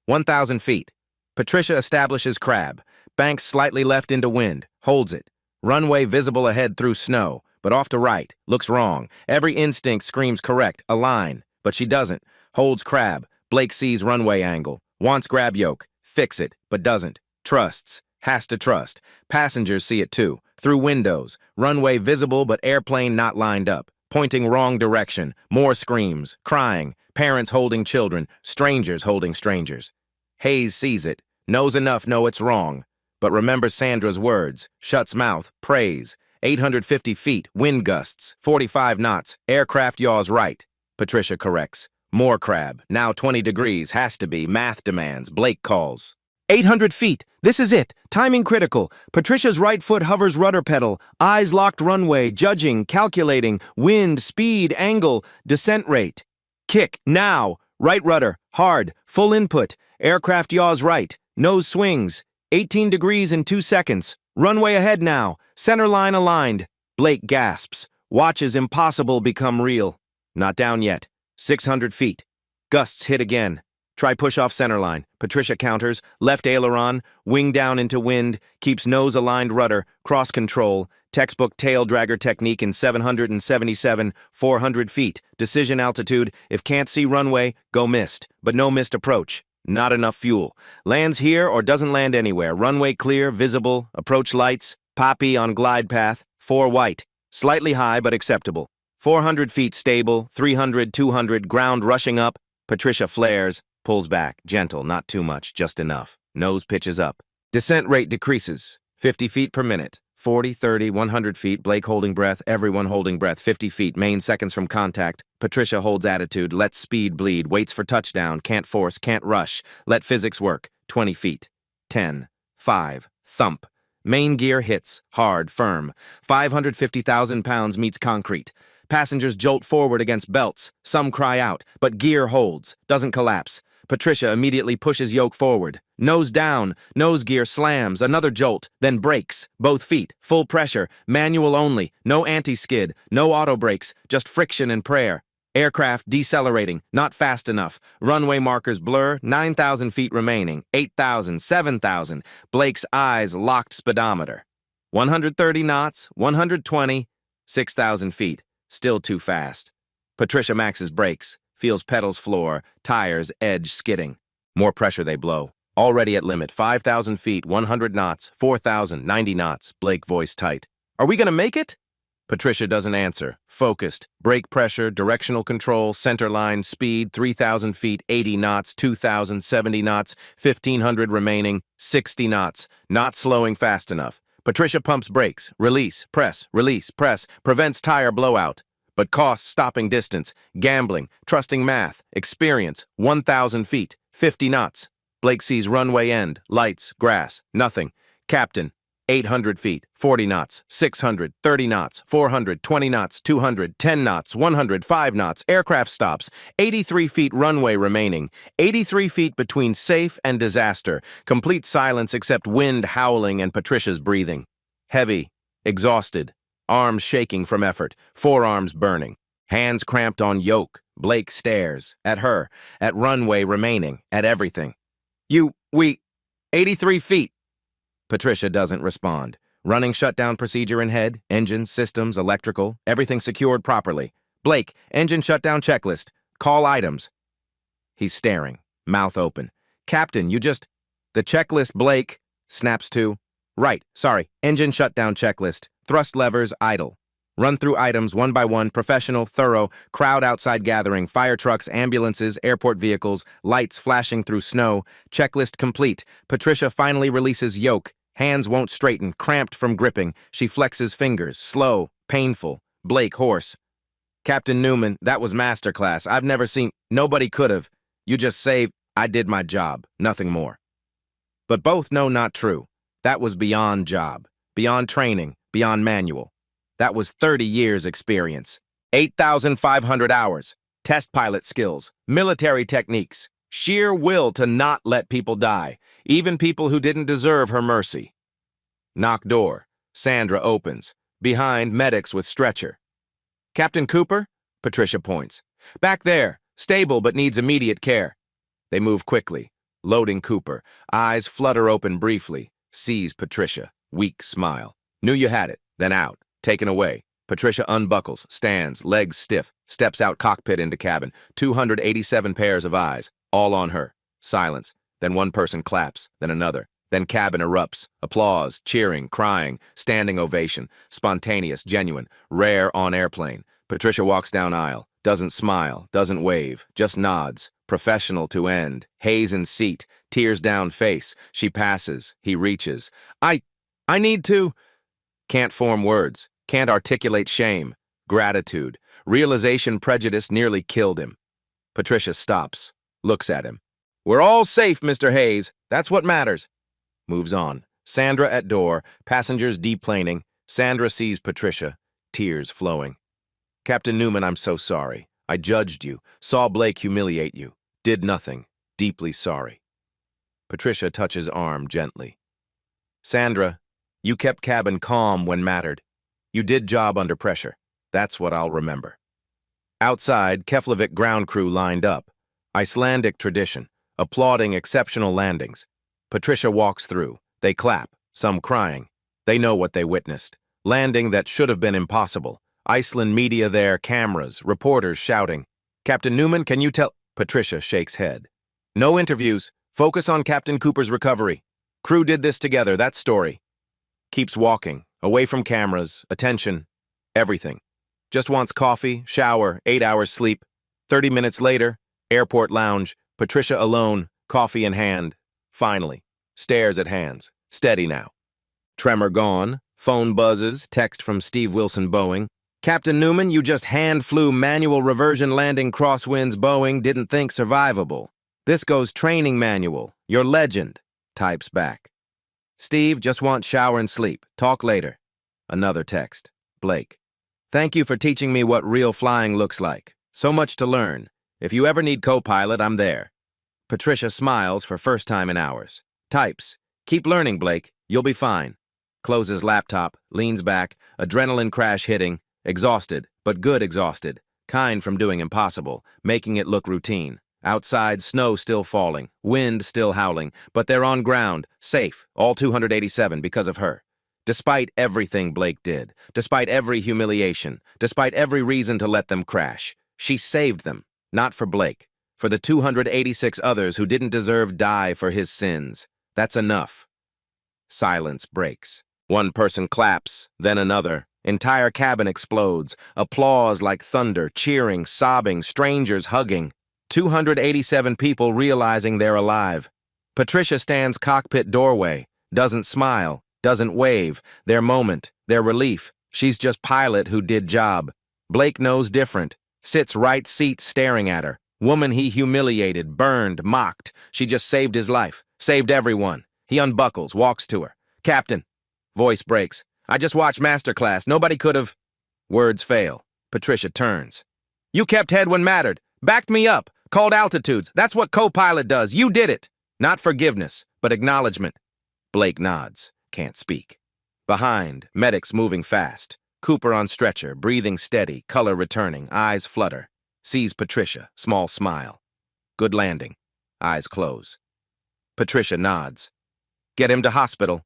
1,000 feet. Patricia establishes crab. Banks slightly left into wind. Holds it. Runway visible ahead through snow. But off to right, looks wrong. Every instinct screams correct, align. But she doesn't. Holds crab. Blake sees runway angle. Wants grab yoke. Fix it, but doesn't. Trusts. Has to trust. Passengers see it too. Through windows. Runway visible, but airplane not lined up. Pointing wrong direction. More screams. Crying. Parents holding children. Strangers holding strangers. Hayes sees it. Knows enough, know it's wrong. But remembers Sandra's words. Shuts mouth. Prays. 850 feet, wind gusts, 45 knots, aircraft yaws right. Patricia corrects. More crab, now 20 degrees, has to be, math demands, Blake calls. 800 feet. This is it. Timing critical. Patricia's right foot hovers rudder pedal. Eyes locked runway. Judging. Calculating. Wind. Speed. Angle. Descent rate. Kick. Now. Right rudder. Hard. Full input. Aircraft yaws right. Nose swings. 18 degrees in 2 seconds. Runway ahead now. Center line aligned. Blake gasps. Watches impossible become real. Not down yet. 600 feet. Gusts hit again. Try push off centerline. Patricia counters, left aileron, wing down into wind, keeps nose aligned rudder, cross control, textbook tail dragger technique in 777, 400 feet. Decision altitude, if can't see runway, go missed, but no missed approach. Not enough fuel. Lands here or doesn't land anywhere. Runway clear, visible, approach lights, poppy on glide path, 4 white. Slightly high but acceptable. 400 feet stable, 300, 200, ground rushing up. Patricia flares. Pulls back, gentle, not too much, just enough. Nose pitches up. Descent rate decreases, 50 feet per minute. 40, 30, 100 feet, Blake holding breath, everyone holding breath, 50 feet, main seconds from contact. Patricia holds attitude, lets speed bleed, waits for touchdown, can't force, can't rush. Let physics work, 20 feet. 10, 5, thump. Main gear hits, hard, firm. 550,000 pounds meets concrete. Passengers jolt forward against belts. Some cry out, but gear holds, doesn't collapse. Patricia immediately pushes yoke forward. Nose down, nose gear slams, another jolt, then brakes. Both feet, full pressure, manual only, no anti-skid, no auto brakes, just friction and prayer. Aircraft decelerating, not fast enough. Runway markers blur, 9,000 feet remaining, 8,000, 7,000. Blake's eyes locked speedometer. 130 knots, 120, 6,000 feet. Still too fast. Patricia maxes brakes. Feels pedals floor, tires edge skidding. More pressure they blow. Already at limit, 5,000 feet, 100 knots, 4,000, 90 knots, Blake voice tight. Are we gonna make it? Patricia doesn't answer. Focused. Brake pressure, directional control, center line, speed, 3,000 feet, 80 knots, 2,000, 70 knots, 1,500 remaining, 60 knots. Not slowing fast enough. Patricia pumps brakes. Release, press, prevents tire blowout. But costs stopping distance, gambling, trusting math, experience, 1,000 feet, 50 knots. Blake sees runway end, lights, grass, nothing. Captain, 800 feet, 40 knots, 600, 30 knots, 400, 20 knots, 200, 10 knots, 100, 5 knots. Aircraft stops, 83 feet runway remaining, 83 feet between safe and disaster. Complete silence except wind howling and Patricia's breathing. Heavy, exhausted. Arms shaking from effort, forearms burning. Hands cramped on yoke. Blake stares. At her. At runway remaining. At everything. 83 feet. Patricia doesn't respond. Running shutdown procedure in head, engines, systems, electrical, everything secured properly. Blake, engine shutdown checklist. Call items. He's staring, mouth open. Captain, you just... The checklist, Blake, snaps to. Right, sorry, engine shutdown checklist. Thrust levers, idle. Run through items one by one, professional, thorough, crowd outside gathering, fire trucks, ambulances, airport vehicles, lights flashing through snow. Checklist complete. Patricia finally releases yoke. Hands won't straighten, cramped from gripping. She flexes fingers, slow, painful. Blake, hoarse. Captain Newman, that was masterclass. I've never seen... Nobody could have. You just saved... I did my job, nothing more. But both know not true. That was beyond job, beyond training, beyond manual. That was 30 years experience. 8,500 hours. Test pilot skills. Military techniques. Sheer will to not let people die. Even people who didn't deserve her mercy. Knock door. Sandra opens. Behind, medics with stretcher. Captain Cooper? Patricia points. Back there. Stable but needs immediate care. They move quickly. Loading Cooper. Eyes flutter open briefly. Sees Patricia. Weak smile. Knew you had it. Then out. Taken away. Patricia unbuckles, stands, legs stiff, steps out cockpit into cabin. 287 pairs of eyes, all on her. Silence. Then one person claps, then another. Then cabin erupts. Applause, cheering, crying, standing ovation. Spontaneous, genuine, rare on airplane. Patricia walks down aisle. Doesn't smile, doesn't wave, just nods. Professional to end. Haze in seat, tears down face. She passes. He reaches. I need to... Can't form words. Can't articulate shame. Gratitude. Realization prejudice nearly killed him. Patricia stops. Looks at him. We're all safe, Mr. Hayes. That's what matters. Moves on. Sandra at door, passengers deplaning. Sandra sees Patricia, tears flowing. Captain Newman, I'm so sorry. I judged you, saw Blake humiliate you, did nothing, deeply sorry. Patricia touches arm gently. Sandra, you kept cabin calm when mattered. You did job under pressure. That's what I'll remember. Outside, Keflavik ground crew lined up. Icelandic tradition, applauding exceptional landings. Patricia walks through. They clap, some crying. They know what they witnessed. Landing that should have been impossible. Iceland media there, cameras, reporters shouting. Captain Newman, can you tell? Patricia shakes head. No interviews. Focus on Captain Cooper's recovery. Crew did this together, that story. Keeps walking, away from cameras, attention, everything. Just wants coffee, shower, 8 hours sleep. 30 minutes later, airport lounge, Patricia alone, coffee in hand. Finally, stares at hands, steady now. Tremor gone, phone buzzes, text from Steve Wilson Boeing. Captain Newman, you just hand flew manual reversion landing crosswinds Boeing, didn't think survivable. This goes training manual, your legend, types back. Steve, just want shower and sleep, talk later. Another text, Blake. Thank you for teaching me what real flying looks like. So much to learn. If you ever need co-pilot, I'm there. Patricia smiles for first time in hours. Types, keep learning, Blake, you'll be fine. Closes laptop, leans back, adrenaline crash hitting, exhausted, but good exhausted, kind from doing impossible, making it look routine. Outside, snow still falling, wind still howling, but they're on ground, safe, all 287 because of her. Despite everything Blake did, despite every humiliation, despite every reason to let them crash, she saved them, not for Blake, for the 286 others who didn't deserve die for his sins. That's enough. Silence breaks. One person claps, then another. Entire cabin explodes. Applause like thunder, cheering, sobbing, strangers hugging. 287 people realizing they're alive. Patricia stands cockpit doorway, doesn't smile, doesn't wave. Their moment, their relief. She's just pilot who did job. Blake knows different. Sits right seat staring at her. Woman he humiliated, burned, mocked. She just saved his life. Saved everyone. He unbuckles, walks to her. Captain. Voice breaks. I just watched Masterclass. Nobody could have... Words fail. Patricia turns. You kept head when mattered. Backed me up. Called altitudes. That's what co-pilot does. You did it. Not forgiveness, but acknowledgement. Blake nods. Can't speak. Behind, medics moving fast. Cooper on stretcher, breathing steady, color returning, eyes flutter. Sees Patricia, small smile. Good landing. Eyes close. Patricia nods. Get him to hospital.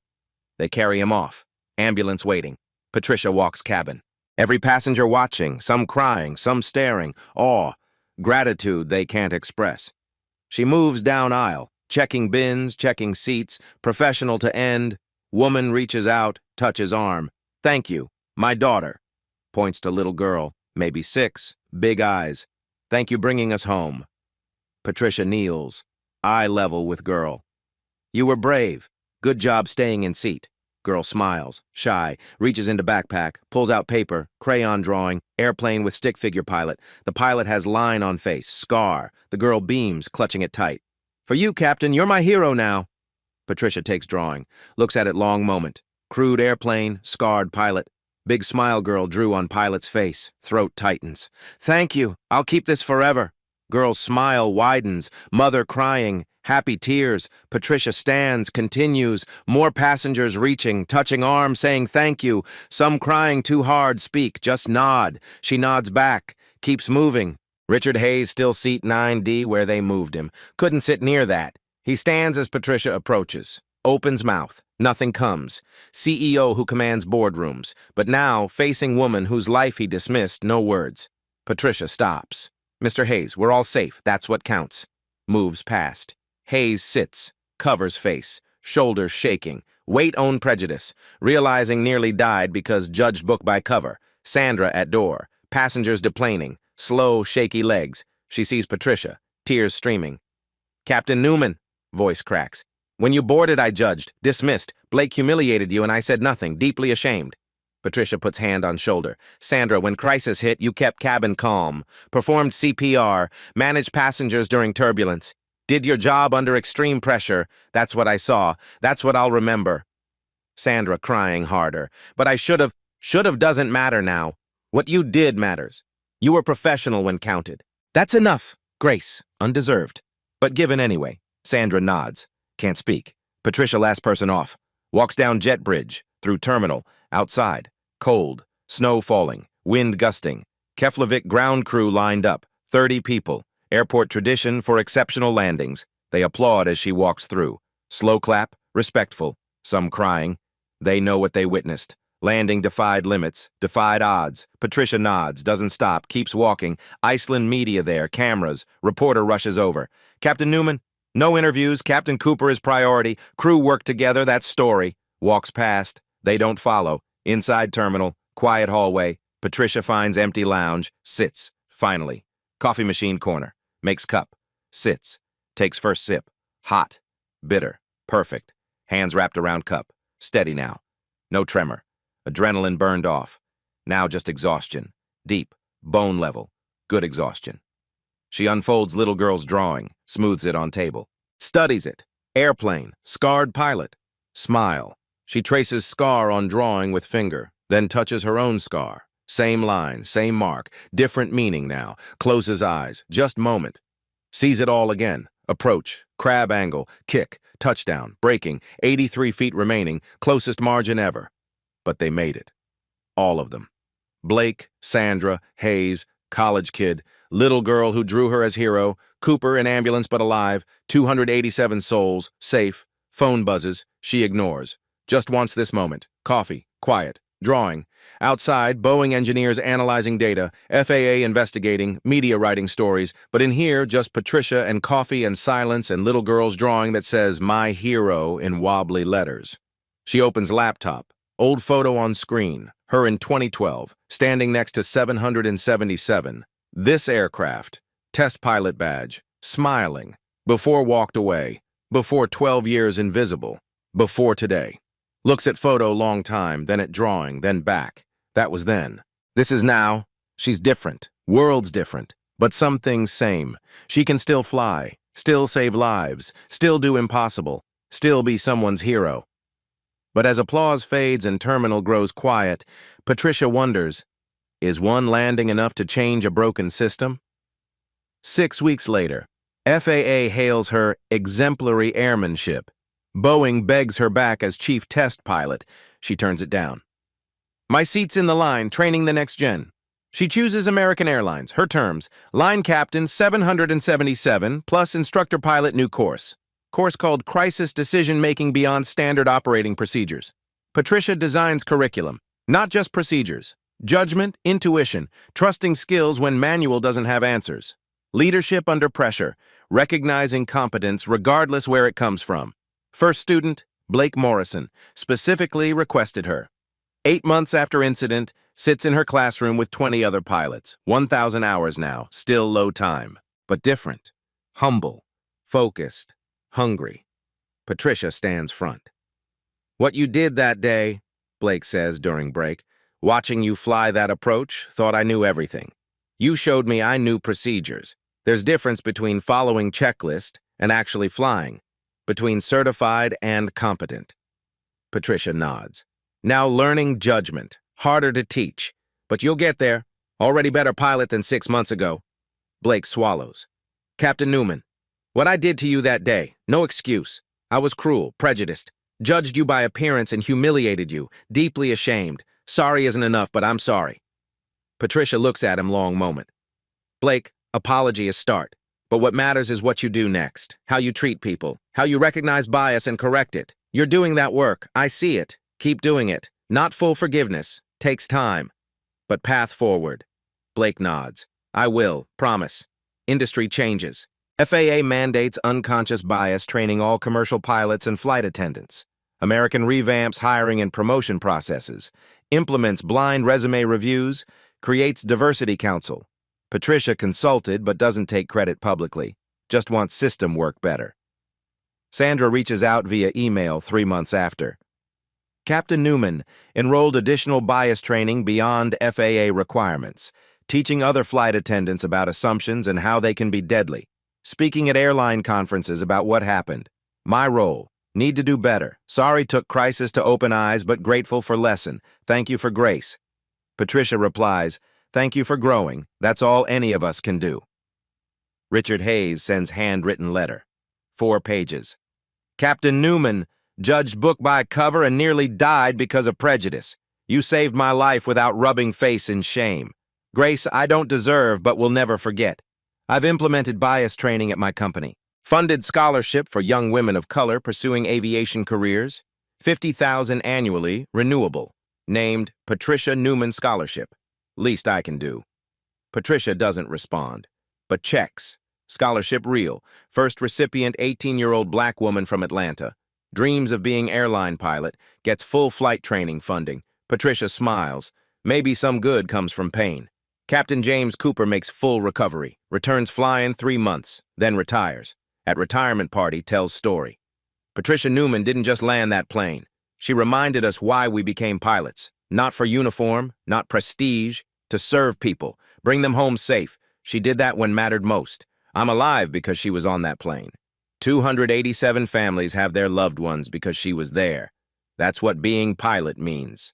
They carry him off. Ambulance waiting. Patricia walks cabin. Every passenger watching, some crying, some staring, awe, gratitude they can't express. She moves down aisle, checking bins, checking seats, professional to end. Woman reaches out, touches arm. Thank you, my daughter. Points to little girl, maybe 6, big eyes. Thank you bringing us home. Patricia kneels, eye level with girl. You were brave. Good job staying in seat. Girl smiles, shy, reaches into backpack, pulls out paper, crayon drawing, airplane with stick figure pilot. The pilot has line on face, scar. The girl beams, clutching it tight. For you, Captain, you're my hero now. Patricia takes drawing, looks at it long moment. Crude airplane, scarred pilot. Big smile girl drew on pilot's face, throat tightens. Thank you, I'll keep this forever. Girl's smile widens, mother crying, happy tears. Patricia stands, continues, more passengers reaching, touching arm, saying thank you. Some crying too hard, speak, just nod. She nods back, keeps moving. Richard Hayes still seat 9D where they moved him. Couldn't sit near that. He stands as Patricia approaches. Opens mouth. Nothing comes. CEO who commands boardrooms. But now, facing woman whose life he dismissed, no words. Patricia stops. Mr. Hayes, we're all safe. That's what counts. Moves past. Hayes sits. Covers face. Shoulders shaking. Weight own prejudice. Realizing nearly died because judged book by cover. Sandra at door. Passengers deplaning. Slow, shaky legs. She sees Patricia. Tears streaming. Captain Newman. Voice cracks. When you boarded, I judged. Dismissed. Blake humiliated you and I said nothing. Deeply ashamed. Patricia puts hand on shoulder. Sandra, when crisis hit, you kept cabin calm. Performed CPR. Managed passengers during turbulence. Did your job under extreme pressure. That's what I saw. That's what I'll remember. Sandra crying harder. But I should've. Should've doesn't matter now. What you did matters. You were professional when counted. That's enough. Grace. Undeserved. But given anyway. Sandra nods. Can't speak. Patricia last person off. Walks down jet bridge. Through terminal. Outside. Cold. Snow falling. Wind gusting. Keflavik ground crew lined up. 30 people. Airport tradition for exceptional landings. They applaud as she walks through. Slow clap. Respectful. Some crying. They know what they witnessed. Landing defied limits, defied odds. Patricia nods, doesn't stop, keeps walking. Iceland media there, cameras. Reporter rushes over. Captain Newman, no interviews. Captain Cooper is priority. Crew work together, that's story. Walks past. They don't follow. Inside terminal, quiet hallway. Patricia finds empty lounge, sits, finally. Coffee machine corner. Makes cup. Sits. Takes first sip. Hot. Bitter. Perfect. Hands wrapped around cup. Steady now. No tremor. Adrenaline burned off. Now just exhaustion. Deep. Bone level. Good exhaustion. She unfolds little girl's drawing. Smooths it on table. Studies it. Airplane. Scarred pilot. Smile. She traces scar on drawing with finger. Then touches her own scar. Same line. Same mark. Different meaning now. Closes eyes. Just moment. Sees it all again. Approach. Crab angle. Kick. Touchdown. Braking. 83 feet remaining. Closest margin ever. But they made it. All of them. Blake, Sandra, Hayes, college kid, little girl who drew her as hero, Cooper in ambulance but alive, 287 souls, safe, phone buzzes, she ignores. Just wants this moment. Coffee, quiet, drawing. Outside, Boeing engineers analyzing data, FAA investigating, media writing stories, but in here, just Patricia and coffee and silence and little girl's drawing that says, "My hero" in wobbly letters. She opens laptop. Old photo on screen, her in 2012, standing next to 777. This aircraft, test pilot badge, smiling, before walked away, before 12 years invisible, before today. Looks at photo long time, then at drawing, then back. That was then. This is now. She's different, world's different, but some things same. She can still fly, still save lives, still do impossible, still be someone's hero. But as applause fades and terminal grows quiet, Patricia wonders, is one landing enough to change a broken system? 6 weeks later, FAA hails her exemplary airmanship. Boeing begs her back as chief test pilot. She turns it down. My seat's in the line, training the next gen. She chooses American Airlines, her terms, line captain 777, plus instructor pilot new course. Course called Crisis Decision-Making Beyond Standard Operating Procedures. Patricia designs curriculum, not just procedures. Judgment, intuition, trusting skills when manual doesn't have answers. Leadership under pressure, recognizing competence regardless where it comes from. First student, Blake Morrison, specifically requested her. 8 months after incident, sits in her classroom with 20 other pilots. 1,000 hours now, still low time, but different. Humble, focused, hungry. Patricia stands front. What you did that day, Blake says during break, watching you fly that approach, thought I knew everything. You showed me I knew procedures. There's difference between following checklist and actually flying, between certified and competent. Patricia nods. Now learning judgment, harder to teach, but you'll get there. Already better pilot than 6 months ago. Blake swallows. Captain Newman, what I did to you that day, no excuse. I was cruel, prejudiced, judged you by appearance and humiliated you, deeply ashamed. Sorry isn't enough, but I'm sorry. Patricia looks at him long moment. Blake, apology is start, but what matters is what you do next, how you treat people, how you recognize bias and correct it. You're doing that work, I see it. Keep doing it. Not full forgiveness, takes time, but path forward. Blake nods. I will, promise. Industry changes. FAA mandates unconscious bias training all commercial pilots and flight attendants. American revamps hiring and promotion processes, implements blind resume reviews, creates diversity council. Patricia consulted but doesn't take credit publicly, just wants system work better. Sandra reaches out via email 3 months after. Captain Newman enrolled additional bias training beyond FAA requirements, teaching other flight attendants about assumptions and how they can be deadly. Speaking at airline conferences about what happened. My role. Need to do better. Sorry took crisis to open eyes, but grateful for lesson. Thank you for grace. Patricia replies, thank you for growing. That's all any of us can do. Richard Hayes sends handwritten letter. 4 pages. Captain Newman, judged book by cover and nearly died because of prejudice. You saved my life without rubbing face in shame. Grace I don't deserve but will never forget. I've implemented bias training at my company. Funded scholarship for young women of color pursuing aviation careers. $50,000 annually, renewable. Named Patricia Newman Scholarship. Least I can do. Patricia doesn't respond, but checks. Scholarship real. First recipient 18-year-old black woman from Atlanta. Dreams of being airline pilot. Gets full flight training funding. Patricia smiles. Maybe some good comes from pain. Captain James Cooper makes full recovery. Returns flying 3 months, then retires. At retirement party tells story. Patricia Newman didn't just land that plane. She reminded us why we became pilots. Not for uniform, not prestige, to serve people, bring them home safe. She did that when mattered most. I'm alive because she was on that plane. 287 families have their loved ones because she was there. That's what being pilot means.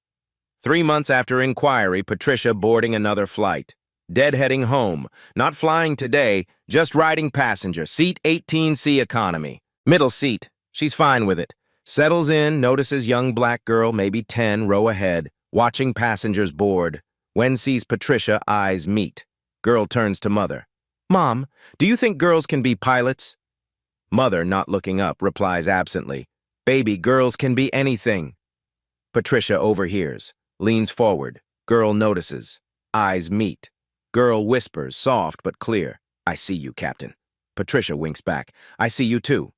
3 months after inquiry, Patricia boarding another flight. Deadheading home. Not flying today, just riding passenger. Seat 18C economy. Middle seat. She's fine with it. Settles in, notices young black girl, maybe 10, row ahead, watching passengers board. When sees Patricia, eyes meet. Girl turns to mother. Mom, do you think girls can be pilots? Mother, not looking up, replies absently. Baby, girls can be anything. Patricia overhears, leans forward. Girl notices. Eyes meet. Girl whispers, soft but clear. I see you, Captain. Patricia winks back. I see you too.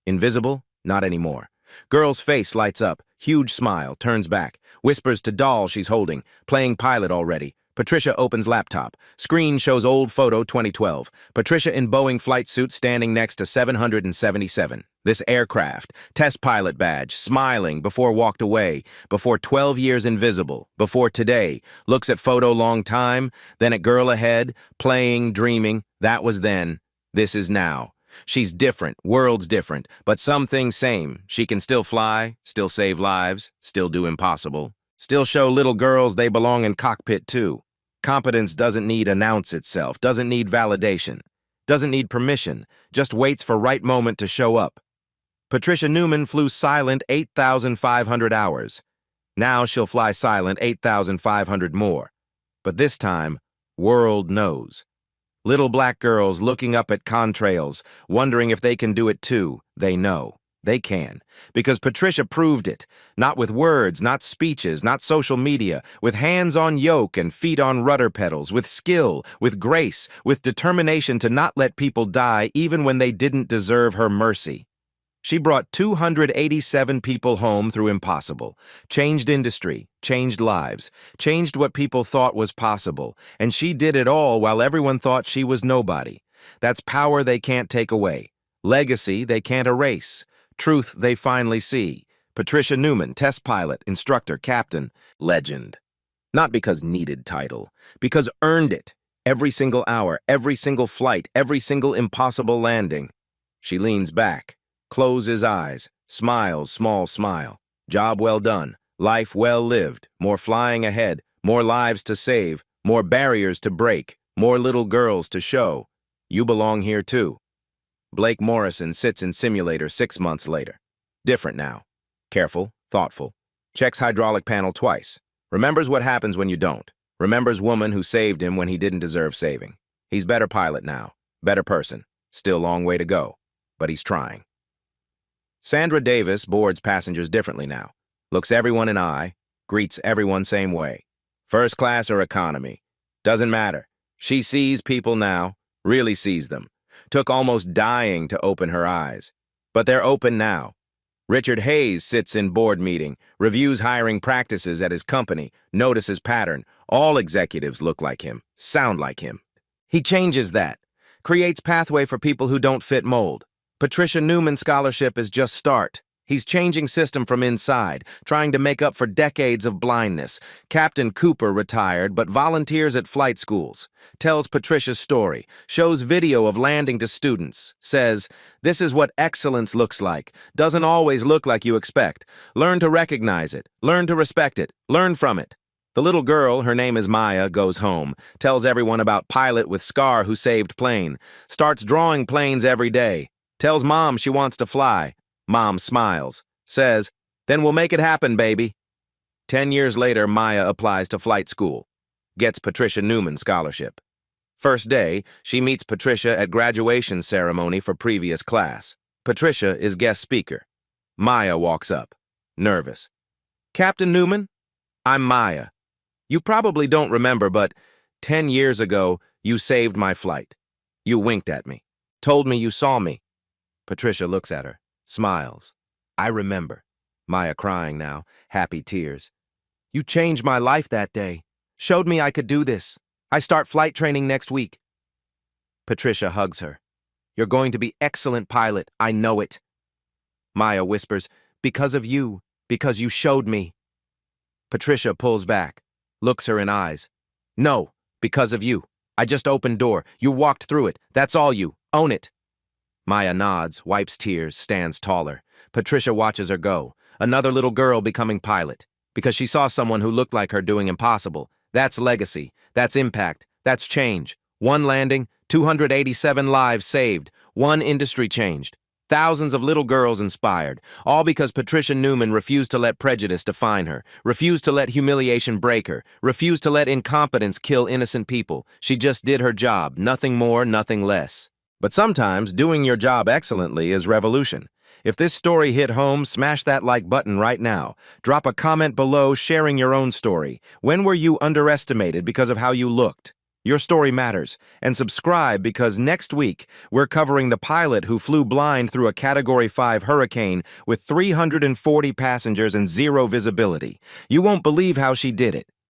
Invisible? Not anymore. Girl's face lights up. Huge smile, turns back. Whispers to doll she's holding. Playing pilot already. Patricia opens laptop. Screen shows old photo 2012. Patricia in Boeing flight suit standing next to 777. This aircraft. Test pilot badge. Smiling before walked away. Before 12 years invisible. Before today. Looks at photo long time. Then at girl ahead. Playing, dreaming. That was then. This is now. She's different. World's different. But some things same. She can still fly. Still save lives. Still do impossible. Still show little girls they belong in cockpit too. Competence doesn't need announce itself, doesn't need validation, doesn't need permission, just waits for right moment to show up. Patricia Newman flew silent 8,500 hours. Now she'll fly silent 8,500 more. But this time, world knows. Little black girls looking up at contrails, wondering if they can do it too, they know. They can, because Patricia proved it, not with words, not speeches, not social media, with hands on yoke and feet on rudder pedals, with skill, with grace, with determination to not let people die even when they didn't deserve her mercy. She brought 287 people home through impossible, changed industry, changed lives, changed what people thought was possible, and she did it all while everyone thought she was nobody. That's power they can't take away, legacy they can't erase. Truth they finally see. Patricia Newman, test pilot, instructor, captain, legend. Not because needed title, because earned it. Every single hour, every single flight, every single impossible landing. She leans back, closes eyes, smiles, small smile. Job well done, life well lived, more flying ahead, more lives to save, more barriers to break, more little girls to show. You belong here too. Blake Morrison sits in simulator 6 months later. Different now. Careful, thoughtful. Checks hydraulic panel twice. Remembers what happens when you don't. Remembers woman who saved him when he didn't deserve saving. He's better pilot now. Better person. Still long way to go. But he's trying. Sandra Davis boards passengers differently now. Looks everyone in eye. Greets everyone same way. First class or economy. Doesn't matter. She sees people now. Really sees them. Took almost dying to open her eyes. But they're open now. Richard Hayes sits in board meeting, reviews hiring practices at his company, notices pattern. All executives look like him, sound like him. He changes that, creates pathway for people who don't fit mold. Patricia Newman scholarship is just start. He's changing system from inside, trying to make up for decades of blindness. Captain Cooper retired, but volunteers at flight schools. Tells Patricia's story, shows video of landing to students, says, "This is what excellence looks like. Doesn't always look like you expect. Learn to recognize it. Learn to respect it. Learn from it." The little girl, her name is Maya, goes home, tells everyone about pilot with scar who saved plane, starts drawing planes every day, tells mom she wants to fly. Mom smiles, says, "Then we'll make it happen, baby." 10 years later, Maya applies to flight school, gets Patricia Newman scholarship. First day, she meets Patricia at graduation ceremony for previous class. Patricia is guest speaker. Maya walks up, nervous. "Captain Newman, I'm Maya. You probably don't remember, but 10 years ago, you saved my flight. You winked at me, told me you saw me." Patricia looks at her, smiles. "I remember." Maya crying now, happy tears. "You changed my life that day. Showed me I could do this. I start flight training next week." Patricia hugs her. "You're going to be excellent pilot, I know it." Maya whispers, "Because of you, because you showed me." Patricia pulls back, looks her in eyes. "No, because of you. I just opened door. You walked through it. That's all you. Own it." Maya nods, wipes tears, stands taller. Patricia watches her go. Another little girl becoming pilot. Because she saw someone who looked like her doing impossible. That's legacy. That's impact. That's change. One landing, 287 lives saved. One industry changed. Thousands of little girls inspired. All because Patricia Newman refused to let prejudice define her. Refused to let humiliation break her. Refused to let incompetence kill innocent people. She just did her job. Nothing more, nothing less. But sometimes, doing your job excellently is revolution. If this story hit home, smash that like button right now. Drop a comment below sharing your own story. When were you underestimated because of how you looked? Your story matters. And subscribe because next week, we're covering the pilot who flew blind through a Category 5 hurricane with 340 passengers and zero visibility. You won't believe how she did it.